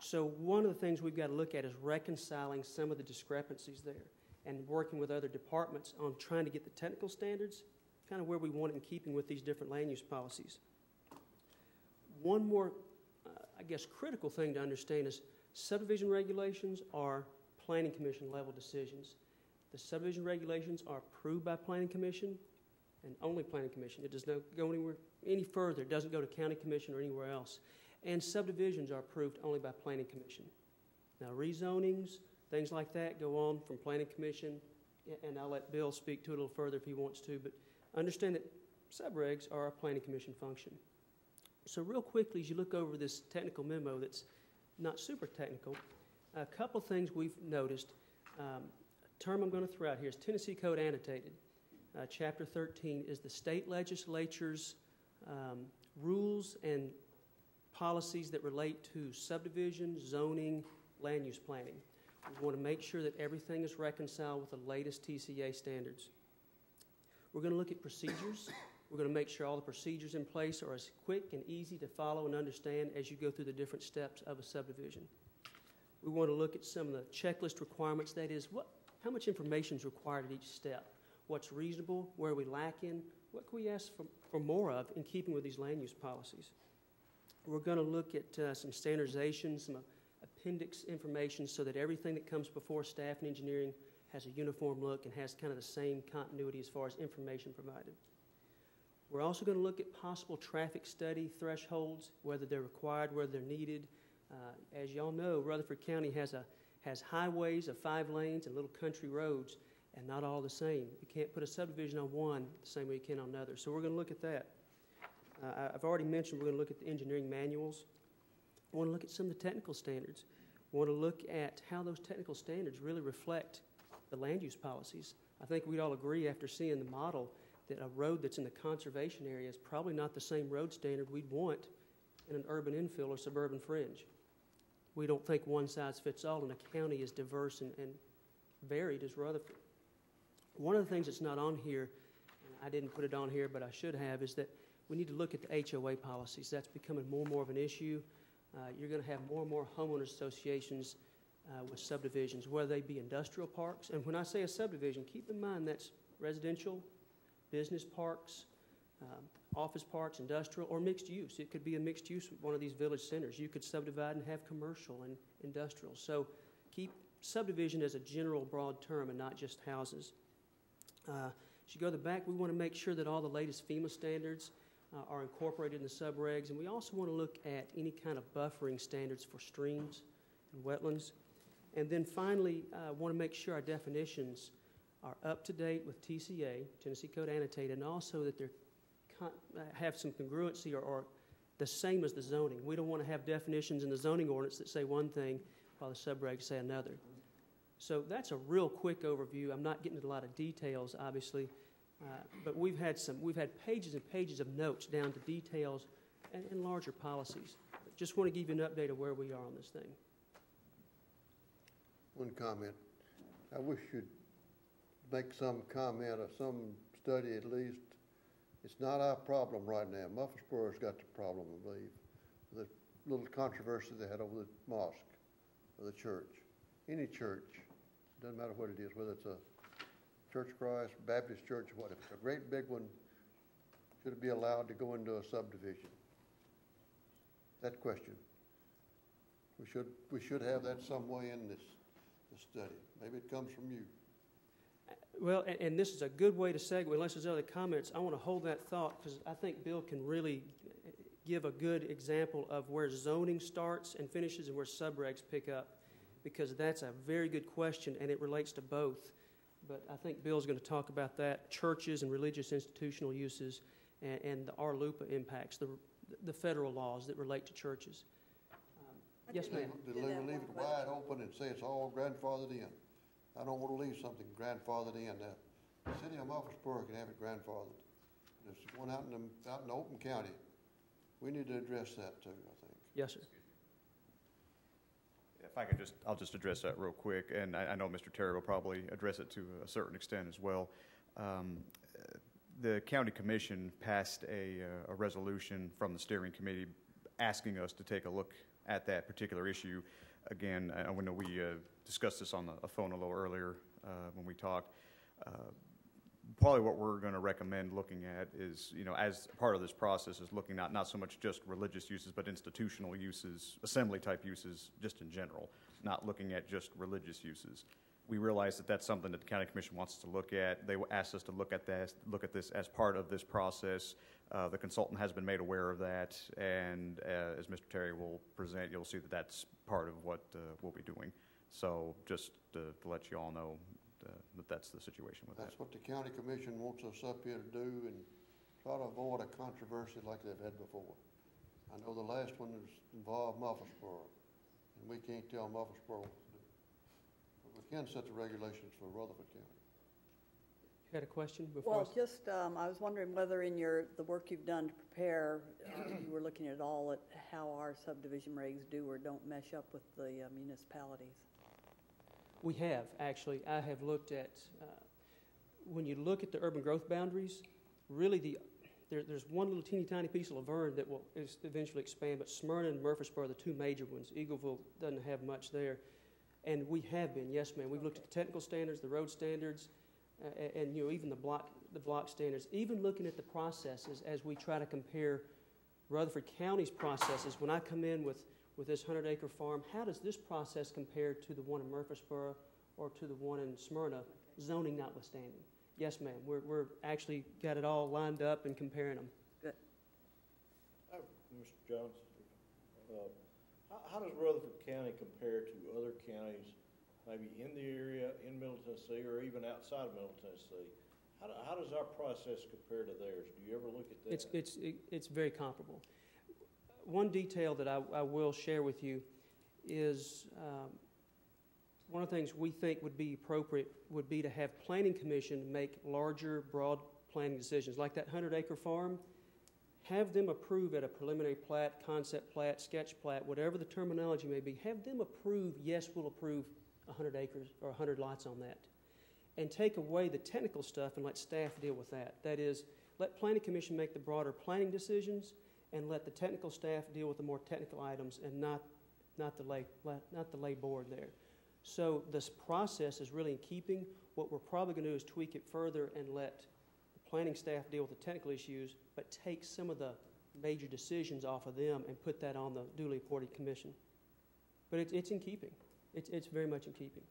So one of the things we've got to look at is reconciling some of the discrepancies there and working with other departments on trying to get the technical standards kind of where we want it in keeping with these different land use policies. One more, I guess, critical thing to understand is subdivision regulations are planning commission level decisions. The subdivision regulations are approved by planning commission and only planning commission. It does not go anywhere any further. It doesn't go to county commission or anywhere else. And subdivisions are approved only by planning commission. Now rezonings, things like that go on from planning commission, and I'll let Bill speak to it a little further if he wants to, but understand that subregs are a planning commission function. So real quickly, as you look over this technical memo that's not super technical, a couple things we've noticed. A term I'm going to throw out here is Tennessee Code Annotated. Chapter 13 is the state legislature's rules and policies that relate to subdivision, zoning, land use planning. We want to make sure that everything is reconciled with the latest TCA standards. We're going to look at procedures. We're going to make sure all the procedures in place are as quick and easy to follow and understand as you go through the different steps of a subdivision. We want to look at some of the checklist requirements, that is, how much information is required at each step, what's reasonable, where are we lacking, what can we ask for more of in keeping with these land use policies. We're going to look at some standardization, some appendix information so that everything that comes before staff and engineering has a uniform look and has kind of the same continuity as far as information provided. We're also going to look at possible traffic study thresholds, whether they're required, whether they're needed. As y'all know, Rutherford County has highways of 5 lanes and little country roads, and not all the same. You can't put a subdivision on one the same way you can on another. So we're going to look at that. I've already mentioned we're going to look at the engineering manuals. I want to look at some of the technical standards. We want to look at how those technical standards really reflect the land use policies. I think we'd all agree after seeing the model that a road that's in the conservation area is probably not the same road standard we'd want in an urban infill or suburban fringe. We don't think one size fits all in a county as diverse and varied as Rutherford. One of the things that's not on here, and I didn't put it on here, but I should have, is that we need to look at the HOA policies. That's becoming more and more of an issue. You're going to have more and more homeowners associations with subdivisions, whether they be industrial parks. And when I say a subdivision, keep in mind that's residential, business parks, office parks, industrial, or mixed use. It could be a mixed use with one of these village centers. You could subdivide and have commercial and industrial. So keep subdivision as a general broad term and not just houses. As you go to the back, we want to make sure that all the latest FEMA standards are incorporated in the subregs, and we also want to look at any kind of buffering standards for streams and wetlands. And then finally, want to make sure our definitions are up to date with TCA, Tennessee Code Annotated, and also that they're have some congruency or the same as the zoning. We don't want to have definitions in the zoning ordinance that say one thing while the subregs say another. So that's a real quick overview. I'm not getting into a lot of details, obviously, but we've had pages and pages of notes down to details and larger policies. Just want to give you an update of where we are on this thing. One comment. I wish you'd make some comment or some study at least. It's not our problem right now. Murfreesboro's got the problem, I believe. The little controversy they had over the mosque or the church. Any church, doesn't matter what it is, whether it's a Church of Christ, Baptist church, or whatever. A great big one, should it be allowed to go into a subdivision? That question. We should have that some way in this study. Maybe it comes from you. Well, and this is a good way to segue, unless there's other comments. I want to hold that thought because I think Bill can really give a good example of where zoning starts and finishes and where subregs pick up, because that's a very good question and it relates to both. But I think Bill's going to talk about that, churches and religious institutional uses and the RLUPA impacts, the federal laws that relate to churches. Yes, ma'am. Did they leave it wide open and say it's all grandfathered in? I don't want to leave something grandfathered in. The city of Murfreesboro can have it grandfathered. There's one out in Open County. We need to address that too, I think. Yes, sir. If I could I'll just address that real quick, and I know Mr. Terry will probably address it to a certain extent as well. The county commission passed a resolution from the steering committee asking us to take a look at that particular issue. Again, I know we discussed this on the phone a little earlier when we talked. Probably what we're going to recommend looking at is, as part of this process, is looking at not so much just religious uses, but institutional uses, assembly type uses, just in general, not looking at just religious uses. We realize that that's something that the county commission wants us to look at. They asked us to look at this as part of this process. The consultant has been made aware of that, and as Mr. Terry will present, you'll see that that's part of what we'll be doing. So just to let you all know that that's the situation with that. That's what the county commission wants us up here to do and try to avoid a controversy like they've had before. I know the last one involved Murfreesboro, and we can't tell Murfreesboro what to do. But we can set the regulations for Rutherford County. You had a question before? Well, just, I was wondering whether in the work you've done to prepare, you were looking at all at how our subdivision regs do or don't mesh up with the municipalities. We have, actually. I have looked at, when you look at the urban growth boundaries, really there's one little teeny tiny piece of Laverne that will eventually expand, but Smyrna and Murfreesboro are the two major ones. Eagleville doesn't have much there. And we have been, yes ma'am. We've looked at the technical standards, the road standards, and even the block standards, even looking at the processes as we try to compare Rutherford County's processes. When I come in with this 100-acre farm, how does this process compare to the one in Murfreesboro or to the one in Smyrna, zoning notwithstanding? Yes, ma'am. We're actually got it all lined up and comparing them. Good. Mr. Jones, how does Rutherford County compare to other counties, maybe in the area, in Middle Tennessee, or even outside of Middle Tennessee? How does our process compare to theirs? Do you ever look at that? It's very comparable. One detail that I will share with you is one of the things we think would be appropriate would be to have Planning Commission make larger, broad planning decisions. Like that 100-acre farm, have them approve at a preliminary plat, concept plat, sketch plat, whatever the terminology may be, have them approve, yes, we'll approve 100 acres or 100 lots on that. And take away the technical stuff and let staff deal with that. That is, let Planning Commission make the broader planning decisions and let the technical staff deal with the more technical items and not the lay board there. So this process is really in keeping. What we're probably going to do is tweak it further and let the planning staff deal with the technical issues, but take some of the major decisions off of them and put that on the duly appointed commission. But it's in keeping. It's very much in keeping.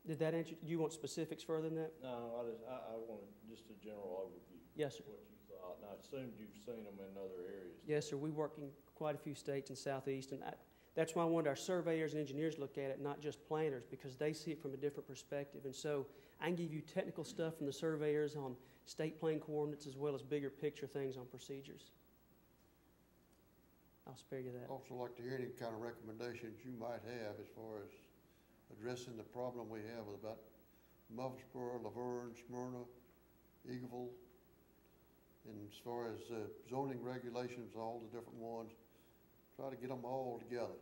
Did that answer? Do you want specifics further than that? No, I wanted just a general overview. Yes, sir. What you thought, and I assumed you've seen them in other areas. Yes, sir. We work in quite a few states in Southeast, and that's why I wanted our surveyors and engineers to look at it, not just planners, because they see it from a different perspective. And so I can give you technical stuff from the surveyors on state plane coordinates as well as bigger picture things on procedures. I'll spare you that. Also like to hear any kind of recommendations you might have as far as addressing the problem we have with about Murfreesboro, Laverne, Smyrna, Eagleville, and as far as zoning regulations, all the different ones, try to get them all together.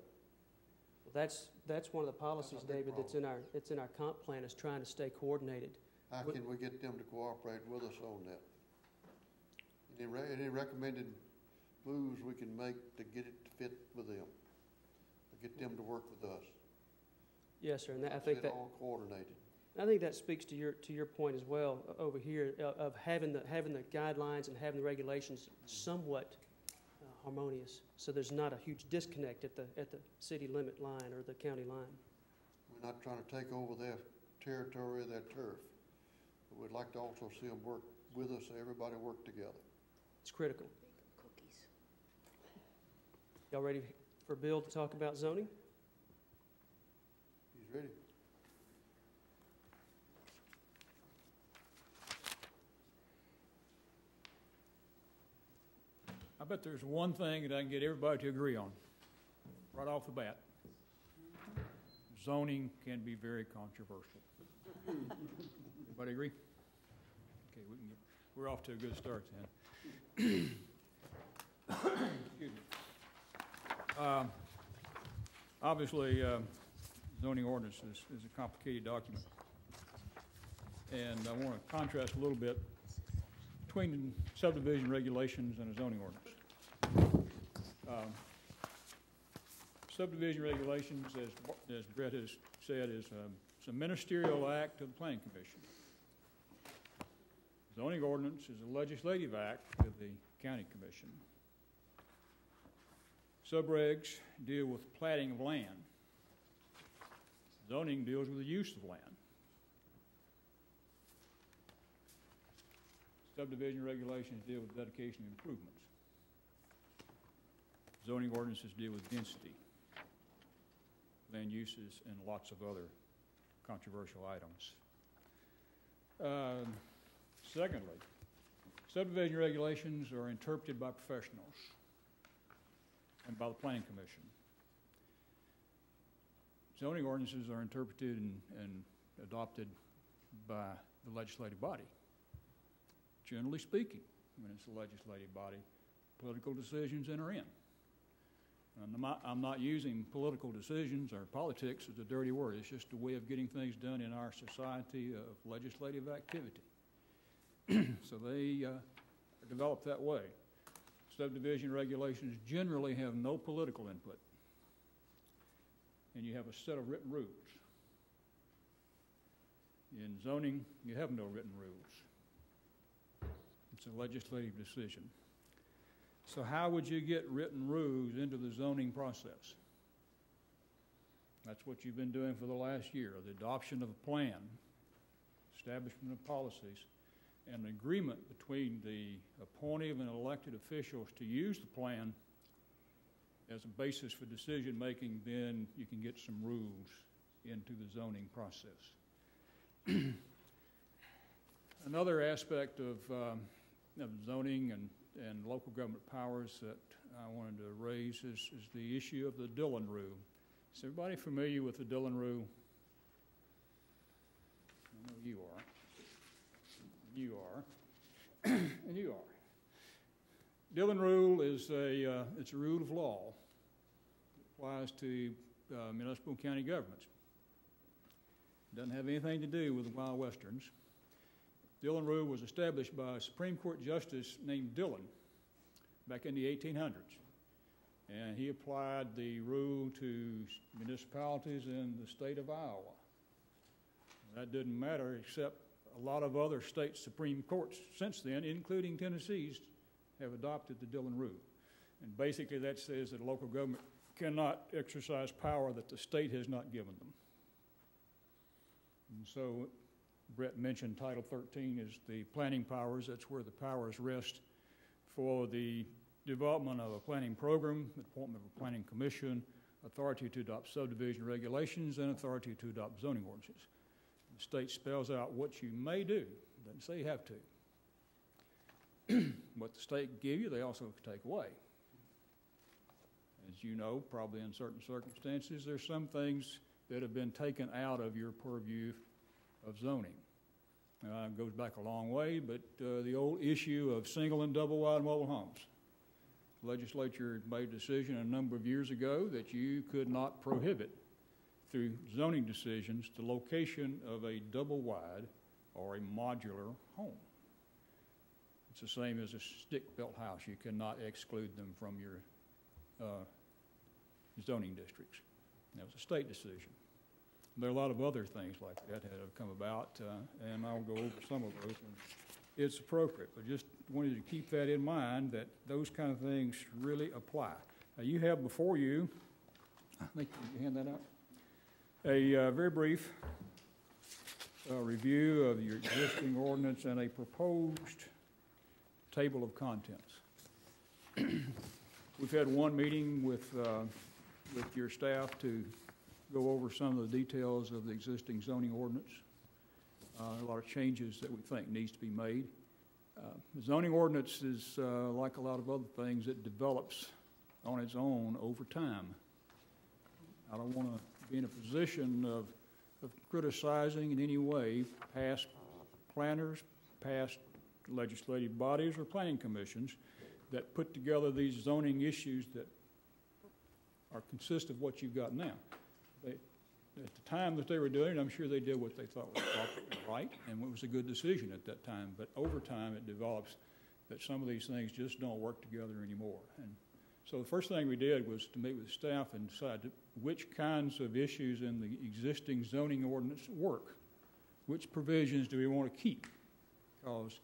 Well, that's one of the policies, David, that's in our comp plan, is trying to stay coordinated. How can we get them to cooperate with us on that? Any recommended moves we can make to get it to fit with them, to get them to work with us? Yes, sir, and I think that all coordinated. I think that speaks to your point as well over here of having the guidelines and having the regulations somewhat harmonious, so there's not a huge disconnect at the city limit line or the county line. We're not trying to take over their territory or their turf, but we'd like to also see them work with us, so everybody work together. It's critical. Y'all ready for Bill to talk about zoning? He's ready. I bet there's one thing that I can get everybody to agree on, right off the bat. Zoning can be very controversial. Everybody agree? Okay, we're off to a good start then. Excuse me. Obviously, zoning ordinance is a complicated document. And I want to contrast a little bit between subdivision regulations and a zoning ordinance. Subdivision regulations, as Brett has said, is a ministerial act of the Planning Commission. Zoning ordinance is a legislative act of the County Commission. Subregs deal with platting of land. Zoning deals with the use of land. Subdivision regulations deal with dedication and improvements. Zoning ordinances deal with density, land uses, and lots of other controversial items. Secondly, subdivision regulations are interpreted by professionals and by the Planning Commission. Zoning ordinances are interpreted and adopted by the legislative body. Generally speaking, when it's a legislative body, political decisions enter in. I'm not using political decisions or politics as a dirty word. It's just a way of getting things done in our society of legislative activity. So they are developed that way. Subdivision regulations generally have no political input. And you have a set of written rules. In zoning, you have no written rules. It's a legislative decision. So how would you get written rules into the zoning process? That's what you've been doing for the last year, the adoption of a plan, establishment of policies, and an agreement between the appointive and elected officials to use the plan as a basis for decision making. Then you can get some rules into the zoning process. Another aspect of zoning and local government powers that I wanted to raise is the issue of the Dillon Rule. Is everybody familiar with the Dillon Rule? I know you are. You are. And you are. Dillon Rule is it's a rule of law. It applies to municipal and county governments. It doesn't have anything to do with the Wild Westerns. Dillon Rule was established by a Supreme Court justice named Dillon back in the 1800s. and he applied the rule to municipalities in the state of Iowa. That didn't matter, except a lot of other state Supreme Courts since then, including Tennessee's, have adopted the Dillon rule. And basically that says that a local government cannot exercise power that the state has not given them. And so Brett mentioned Title 13 is the planning powers. That's where the powers rest for the development of a planning program, appointment of a planning commission, authority to adopt subdivision regulations, and authority to adopt zoning ordinances. The state spells out what you may do. It doesn't say you have to. What the state give you, they also take away. As you know, probably in certain circumstances, there's some things that have been taken out of your purview of zoning. It goes back a long way, but the old issue of single and double wide mobile homes. The legislature made a decision a number of years ago that you could not prohibit through zoning decisions the location of a double wide or a modular home. It's the same as a stick-built house. You cannot exclude them from your zoning districts. That was a state decision. There are a lot of other things like that that have come about, and I'll go over some of those. And it's appropriate, but just wanted to keep that in mind that those kind of things really apply. Now, you have before you, I think you hand that out, a very brief review of your existing ordinance and a proposed table of contents. We've had one meeting with your staff to go over some of the details of the existing zoning ordinance. A lot of changes that we think needs to be made. The zoning ordinance is like a lot of other things, it develops on its own over time. I don't want to be in a position of criticizing in any way past planners, past legislative bodies or planning commissions that put together these zoning issues that are consistent of what you've got now. At the time that they were doing it, I'm sure they did what they thought was right, and it was a good decision at that time. But over time, it develops that some of these things just don't work together anymore. And so the first thing we did was to meet with staff and decide which kinds of issues in the existing zoning ordinance work. Which provisions do we want to keep? Because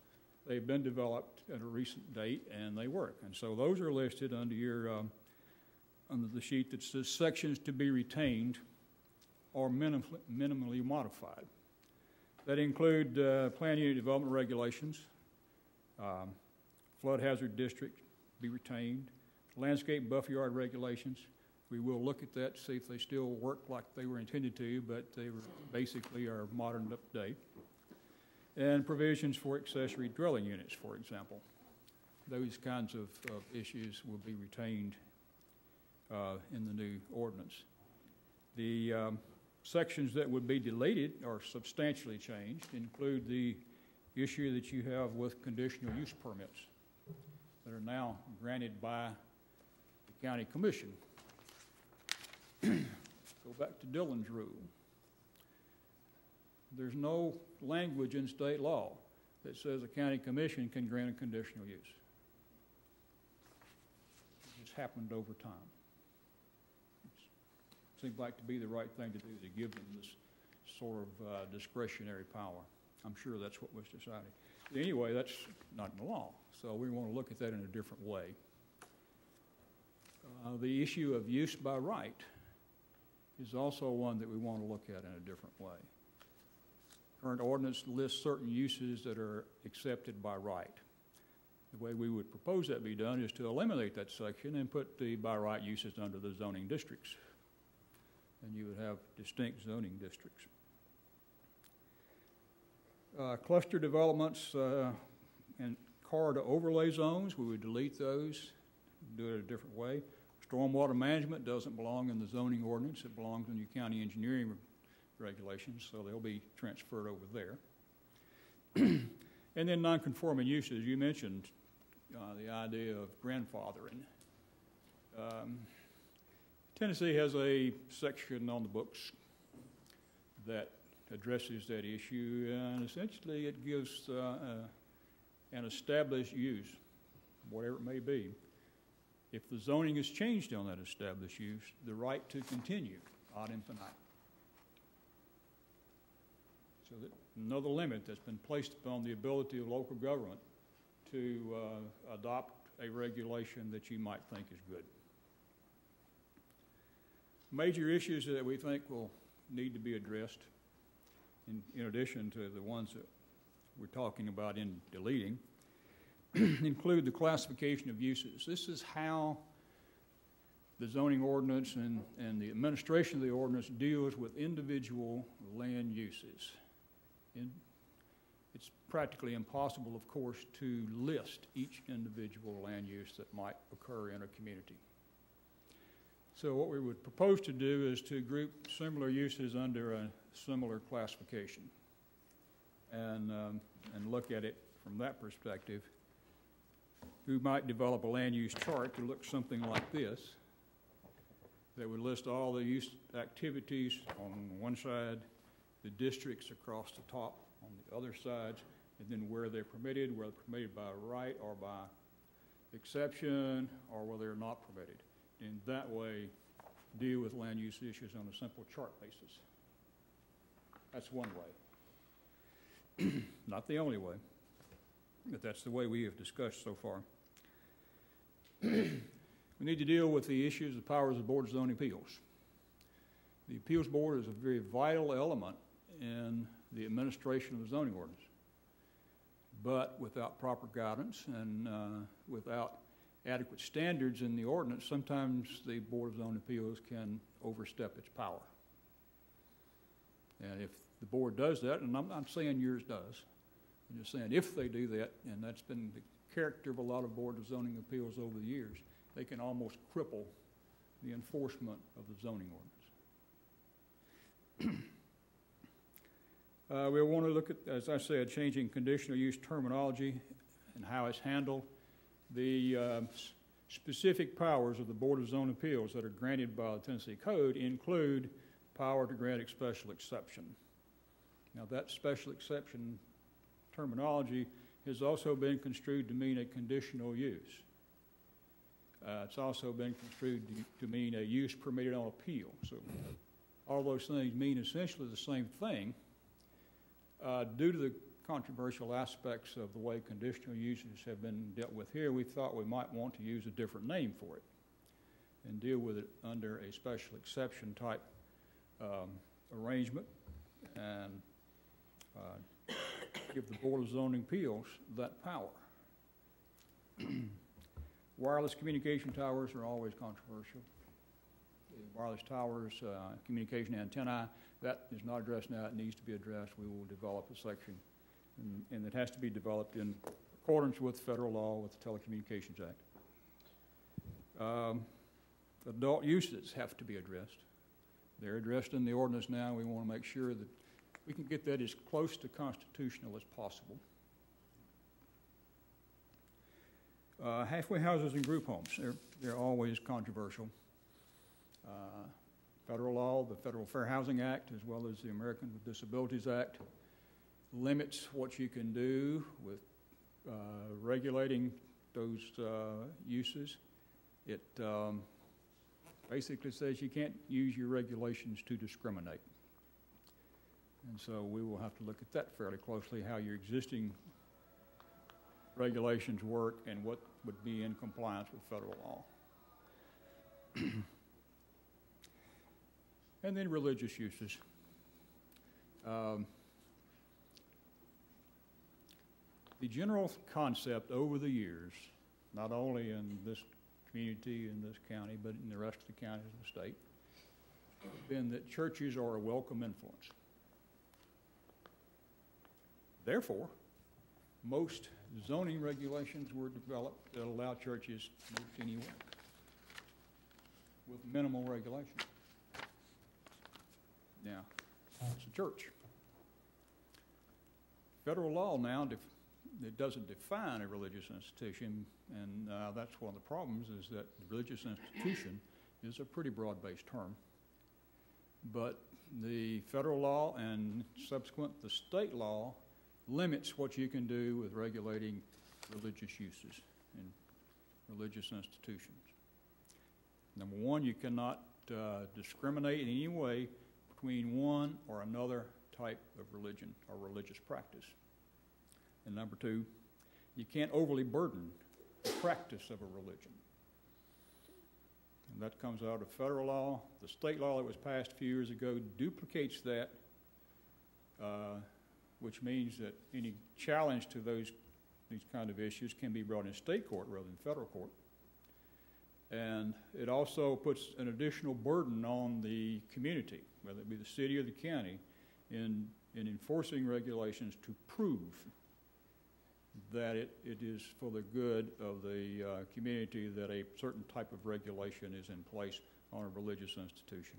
they've been developed at a recent date and they work. And so those are listed under your under the sheet that says sections to be retained or minimally modified. That include plan unit development regulations, flood hazard district be retained, landscape buffer yard regulations. We will look at that to see if they still work like they were intended to, but they basically are modern up to date. And provisions for accessory dwelling units, for example. Those kinds of issues will be retained in the new ordinance. The sections that would be deleted or substantially changed include the issue that you have with conditional use permits that are now granted by the county commission. Go back to Dillon's rule. There's no language in state law that says a county commission can grant a conditional use. It's happened over time. It seemed like to be the right thing to do, to give them this sort of discretionary power. I'm sure that's what was decided. Anyway, that's not in the law, so we want to look at that in a different way. The issue of use by right is also one that we want to look at in a different way. Current ordinance lists certain uses that are accepted by right. The way we would propose that be done is to eliminate that section and put the by right uses under the zoning districts. And you would have distinct zoning districts. Cluster developments and corridor overlay zones, we would delete those, do it a different way. Stormwater management doesn't belong in the zoning ordinance. It belongs in your county engineering regulations, so they'll be transferred over there. And then non-conforming uses. You mentioned the idea of grandfathering. Tennessee has a section on the books that addresses that issue, and essentially it gives an established use, whatever it may be, if the zoning is changed on that established use, the right to continue ad infinitum. So that another limit that's been placed upon the ability of local government to adopt a regulation that you might think is good. Major issues that we think will need to be addressed, in addition to the ones that we're talking about in deleting, include the classification of uses. This is how the zoning ordinance and the administration of the ordinance deals with individual land uses. It's practically impossible, of course, to list each individual land use that might occur in a community. So what we would propose to do is to group similar uses under a similar classification and look at it from that perspective. We might develop a land use chart to look something like this that would list all the use activities on one side, the districts across the top on the other sides, and then where they're permitted, whether permitted by right or by exception, or whether they're not permitted. In that way, deal with land use issues on a simple chart basis. That's one way. Not the only way, but that's the way we have discussed so far. We need to deal with the issues of powers of the Board of Zoning Appeals. The Appeals Board is a very vital element in the administration of the zoning ordinance. But without proper guidance and without adequate standards in the ordinance, sometimes the Board of Zoning Appeals can overstep its power. And if the board does that, and I'm not saying yours does, I'm just saying if they do that, and that's been the character of a lot of Board of Zoning Appeals over the years, they can almost cripple the enforcement of the zoning ordinance. We want to look at, as I said, changing conditional use terminology and how it's handled. The specific powers of the Board of Zoning Appeals that are granted by the Tennessee Code include power to grant a special exception. Now, that special exception terminology has also been construed to mean a conditional use. It's also been construed to mean a use permitted on appeal. So all those things mean essentially the same thing. Due to the controversial aspects of the way conditional uses have been dealt with here, we thought we might want to use a different name for it and deal with it under a special exception type arrangement and give the Board of Zoning Appeals that power. Wireless communication towers are always controversial. The wireless towers, communication antennae, that is not addressed now. It needs to be addressed. We will develop a section, and it has to be developed in accordance with federal law, with the Telecommunications Act. Adult uses have to be addressed. They're addressed in the ordinance now. We want to make sure that we can get that as close to constitutional as possible. Halfway houses and group homes, they're always controversial. Federal law, the Federal Fair Housing Act, as well as the Americans with Disabilities Act, limits what you can do with regulating those uses. It basically says you can't use your regulations to discriminate. And so we will have to look at that fairly closely, how your existing regulations work and what would be in compliance with federal law. And then religious uses. The general concept over the years, not only in this community, in this county, but in the rest of the counties of the state, has been that churches are a welcome influence. Therefore, most zoning regulations were developed that allow churches to move anywhere with minimal regulation. Now, it's a church. Federal law now, it doesn't define a religious institution, and that's one of the problems, is that religious institution is a pretty broad-based term. But the federal law and subsequent the state law limits what you can do with regulating religious uses and religious institutions. Number one, you cannot discriminate in any way between one or another type of religion or religious practice. And number two, you can't overly burden the practice of a religion. And that comes out of federal law. The state law that was passed a few years ago duplicates that, which means that any challenge to these kind of issues can be brought in state court rather than federal court. And it also puts an additional burden on the community, whether it be the city or the county, in enforcing regulations to prove that it is for the good of the community that a certain type of regulation is in place on a religious institution.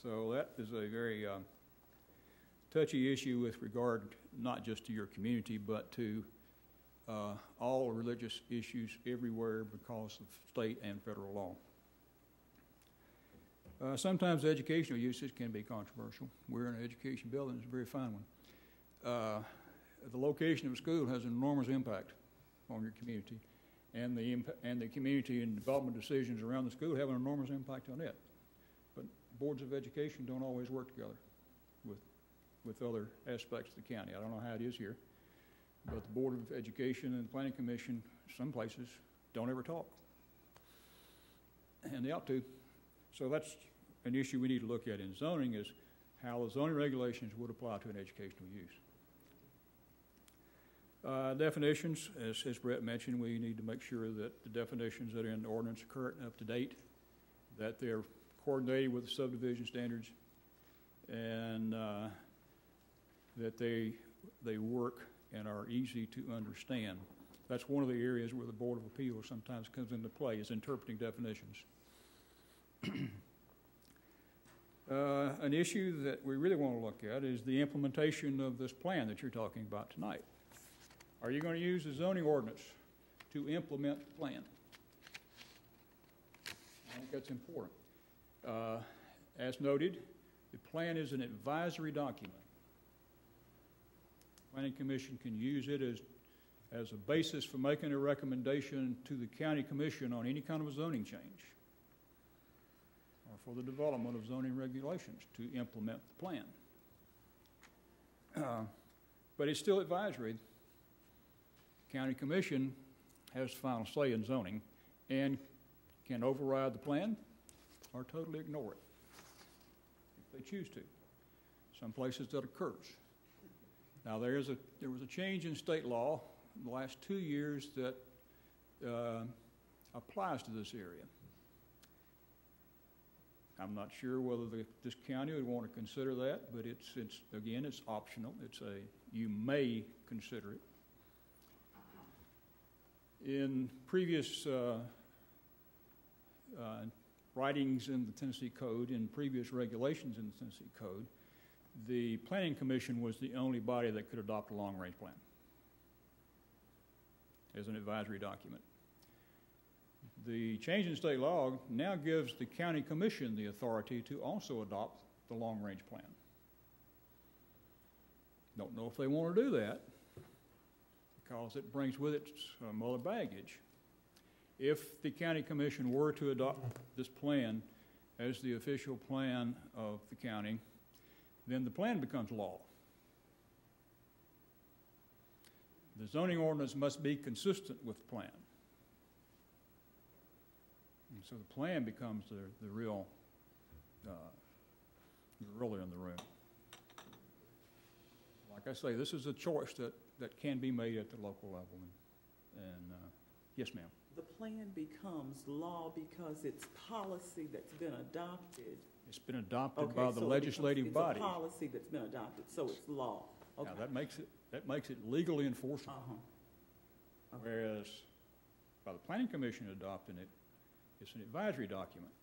So that is a very touchy issue with regard not just to your community, but to all religious issues everywhere because of state and federal law. Sometimes educational usage can be controversial. We're in an education building, it's a very fine one. The location of a school has an enormous impact on your community, and the community and development decisions around the school have an enormous impact on it. But boards of education don't always work together with other aspects of the county. I don't know how it is here, but the Board of Education and the Planning Commission, some places, don't ever talk. And they ought to. So that's an issue we need to look at in zoning, is how the zoning regulations would apply to an educational use. Definitions, as Brett mentioned, we need to make sure that the definitions that are in the ordinance are current and up to date, that they're coordinated with the subdivision standards, and that they work and are easy to understand. That's one of the areas where the Board of Appeals sometimes comes into play, is interpreting definitions. An issue that we really want to look at is the implementation of this plan that you're talking about tonight. Are you going to use the zoning ordinance to implement the plan? I think that's important. As noted, the plan is an advisory document. Planning Commission can use it as a basis for making a recommendation to the County Commission on any kind of a zoning change or for the development of zoning regulations to implement the plan. But it's still advisory. County Commission has final say in zoning and can override the plan or totally ignore it if they choose to. Some places that occurs. Now there was a change in state law in the last 2 years that applies to this area. I'm not sure whether this county would want to consider that, but it's optional. You may consider it. In previous writings in the Tennessee Code, in previous regulations in the Tennessee Code, the Planning Commission was the only body that could adopt a long-range plan as an advisory document. The change in state law now gives the County Commission the authority to also adopt the long-range plan. Don't know if they want to do that, because it brings with it some other baggage. If the County Commission were to adopt this plan as the official plan of the county, then the plan becomes law. The zoning ordinance must be consistent with the plan. And so the plan becomes the real ruler in the room. Like I say, this is a choice that can be made at the local level. And yes, ma'am. The plan becomes law because it's policy that's been adopted. It's been adopted by the legislative body. It's a policy that's been adopted, so it's law. Okay. Now that makes it legally enforceable. Okay. Whereas by the Planning Commission adopting it, it's an advisory document.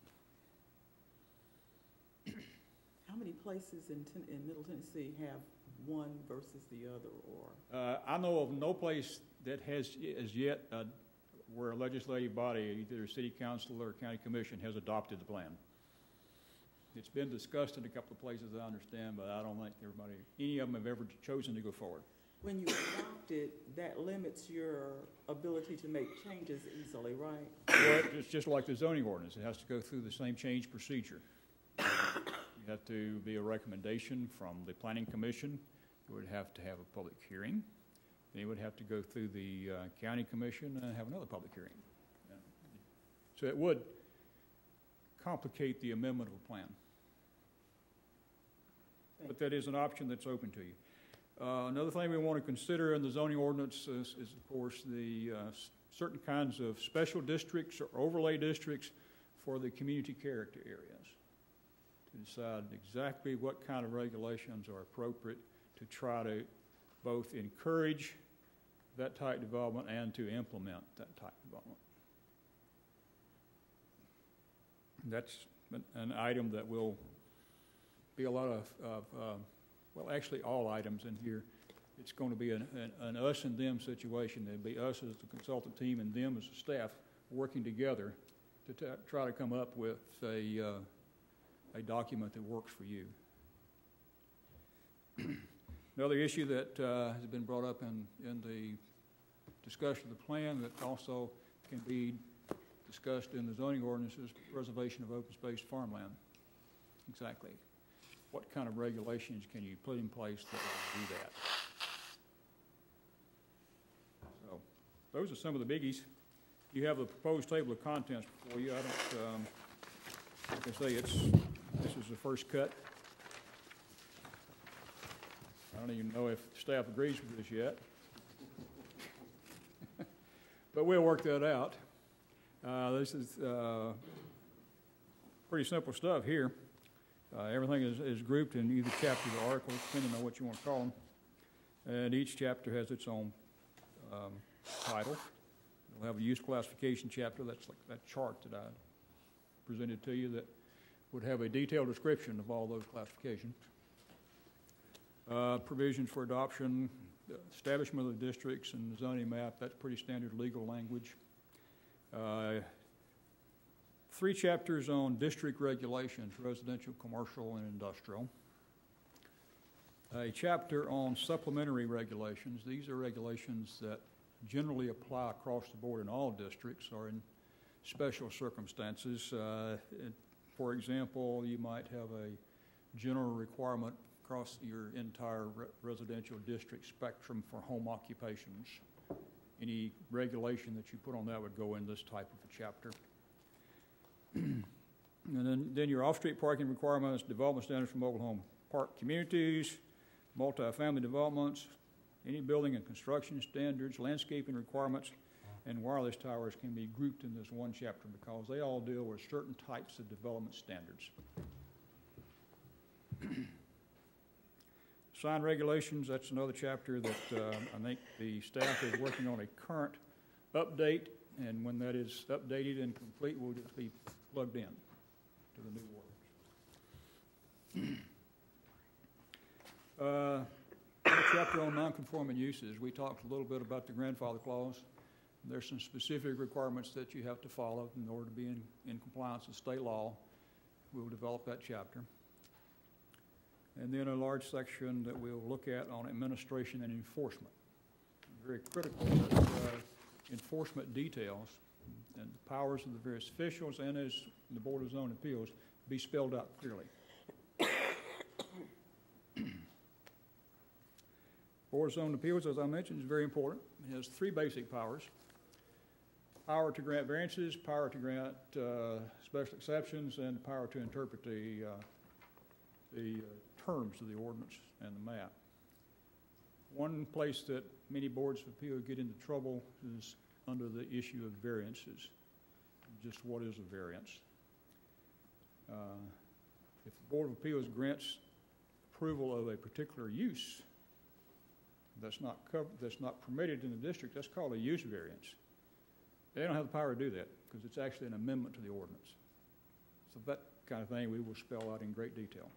How many places in Middle Tennessee have one versus the other, or? I know of no place that has as yet where a legislative body, either a city council or a county commission, has adopted the plan. It's been discussed in a couple of places, I understand, but I don't think any of them have ever chosen to go forward. when you adopt it, that limits your ability to make changes easily, right? Well, it's just like the zoning ordinance. It has to go through the same change procedure. You have to be a recommendation from the planning commission. You would have to have a public hearing. Then you would have to go through the county commission and have another public hearing. So it would complicate the amendment of a plan. But that is an option that's open to you. Another thing we want to consider in the zoning ordinance is of course, the certain kinds of special districts or overlay districts for the community character areas, to decide exactly what kind of regulations are appropriate to try to both encourage that type of development and to implement that type of development. That's an item that will be a lot of well, actually all items in here. It's going to be an us and them situation. It'll be us as the consultant team and them as the staff working together to try to come up with a document that works for you. Another issue that has been brought up in the discussion of the plan that also can be discussed in the zoning ordinance is preservation of open space farmland. Exactly. What kind of regulations can you put in place that will do that? So those are some of the biggies. You have the proposed table of contents before you. I don't, like I say, this is the first cut. I don't even know if staff agrees with this yet. But we'll work that out. This is pretty simple stuff here. Everything is grouped in either chapters or articles, depending on what you want to call them. And each chapter has its own title. We'll have a use classification chapter. That's like that chart that I presented to you that would have a detailed description of all those classifications. Provisions for adoption, establishment of the districts and the zoning map. That's pretty standard legal language. 3 chapters on district regulations, residential, commercial, and industrial. A chapter on supplementary regulations. These are regulations that generally apply across the board in all districts or in special circumstances. For example, you might have a general requirement across your entire residential district spectrum for home occupations. Any regulation that you put on that would go in this type of a chapter. And then your off-street parking requirements, development standards for mobile home park communities, multifamily developments, any building and construction standards, landscaping requirements, and wireless towers can be grouped in this one chapter because they all deal with certain types of development standards. Sign regulations, that's another chapter that I think the staff is working on a current update, and when that is updated and complete, we'll just be plugged in to the new orders. Chapter on non-conforming uses. We talked a little bit about the grandfather clause. There's some specific requirements that you have to follow in order to be in compliance with state law. We'll develop that chapter. And then a large section that we'll look at on administration and enforcement. Very critical that enforcement details and the powers of the various officials and as the Board of Zoning Appeals be spelled out clearly. Board of Zoning Appeals, as I mentioned, is very important. It has 3 basic powers. Power to grant variances, power to grant special exceptions, and power to interpret the terms of the ordinance and the map. One place that many boards of appeal get into trouble is under the issue of variances. Just what is a variance? If the Board of Appeals grants approval of a particular use that's not permitted in the district, that's called a use variance. They don't have the power to do that because it's actually an amendment to the ordinance. So that kind of thing we will spell out in great detail.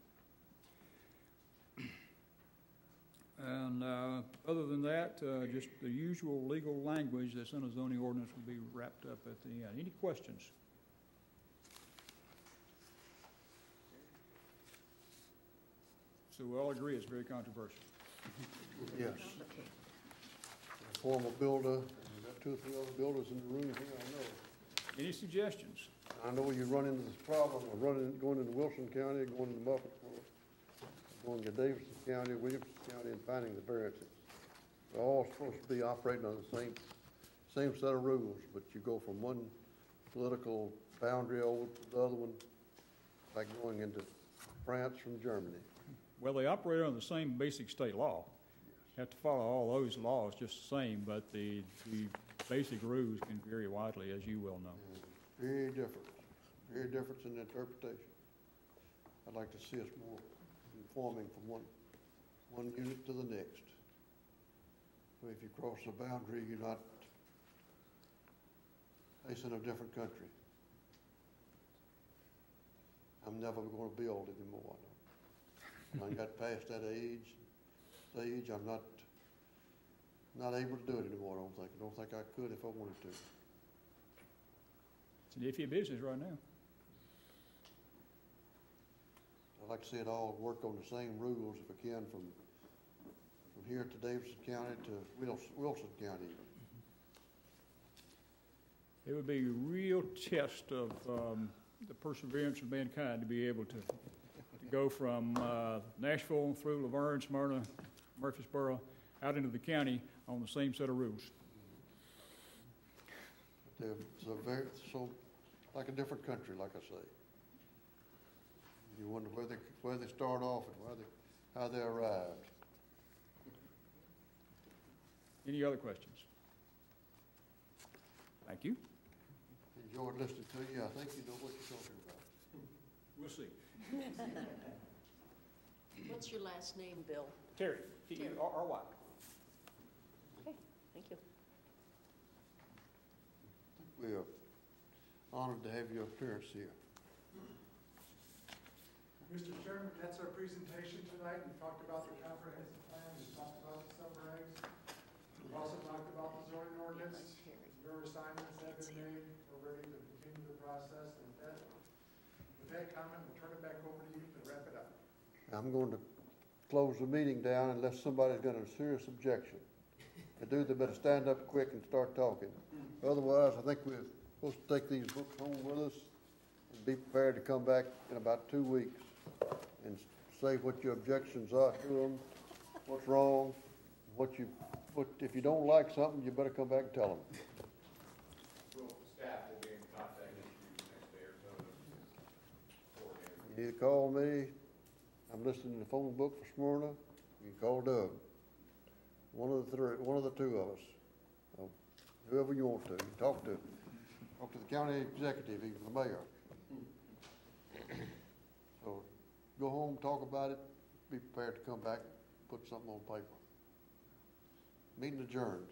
And other than that, just the usual legal language that's in a zoning ordinance will be wrapped up at the end. Any questions? So we all agree it's very controversial. Yes. A former builder, we've got 2 or 3 other builders in the room here, I know. Any suggestions? I know you run into this problem of going into Wilson County, going into Muffinsville, going to Davidson County, Williamson County, and finding the variances. They're all supposed to be operating on the same set of rules, but you go from one political boundary over to the other one, like going into France from Germany. Well, they operate on the same basic state law. Have to follow all those laws just the same, but the basic rules can vary widely, as you well know. Very different in interpretation. I'd like to see us more conforming from one unit to the next. So if you cross the boundary, you're not facing a different country. I'm never going to build anymore. I got past that stage. I'm not able to do it anymore. I don't think I could if I wanted to. It's an iffy business right now. I'd like to see it all work on the same rules if I can from here to Davidson County to Wilson County. It would be a real test of the perseverance of mankind to be able to go from Nashville through Laverne, Smyrna, Murfreesboro, out into the county on the same set of rules. It's so like a different country, like I say. You wonder where they start off and how they arrived. Any other questions? Thank you. Enjoyed listening to you. I think you know what you're talking about. We'll see. What's your last name, Bill? Terry, T-E-R-R-Y. Okay, thank you. We are honored to have your appearance here. Mr. Chairman, that's our presentation tonight. We talked about the comprehensive plan, we talked about the summer eggs. We've also talked about the zoning ordinance. Your assignments have been made. We're ready to continue the process. And with that comment, we'll turn it back over to you to wrap it up. I'm going to close the meeting down unless somebody's got a serious objection. If they do, they better stand up quick and start talking. Otherwise, I think we're supposed to take these books home with us and be prepared to come back in about 2 weeks and say what your objections are to them, what's wrong, if you don't like something, you better come back and tell them. Staff will be in contact with you the next day or so. You need to call me. I'm listening to the phone book for Smyrna. You can call Doug. One of the 2 of us. Whoever you want to. You can talk to the county executive, even the mayor. So go home, talk about it, be prepared to come back, put something on paper. Meeting adjourned.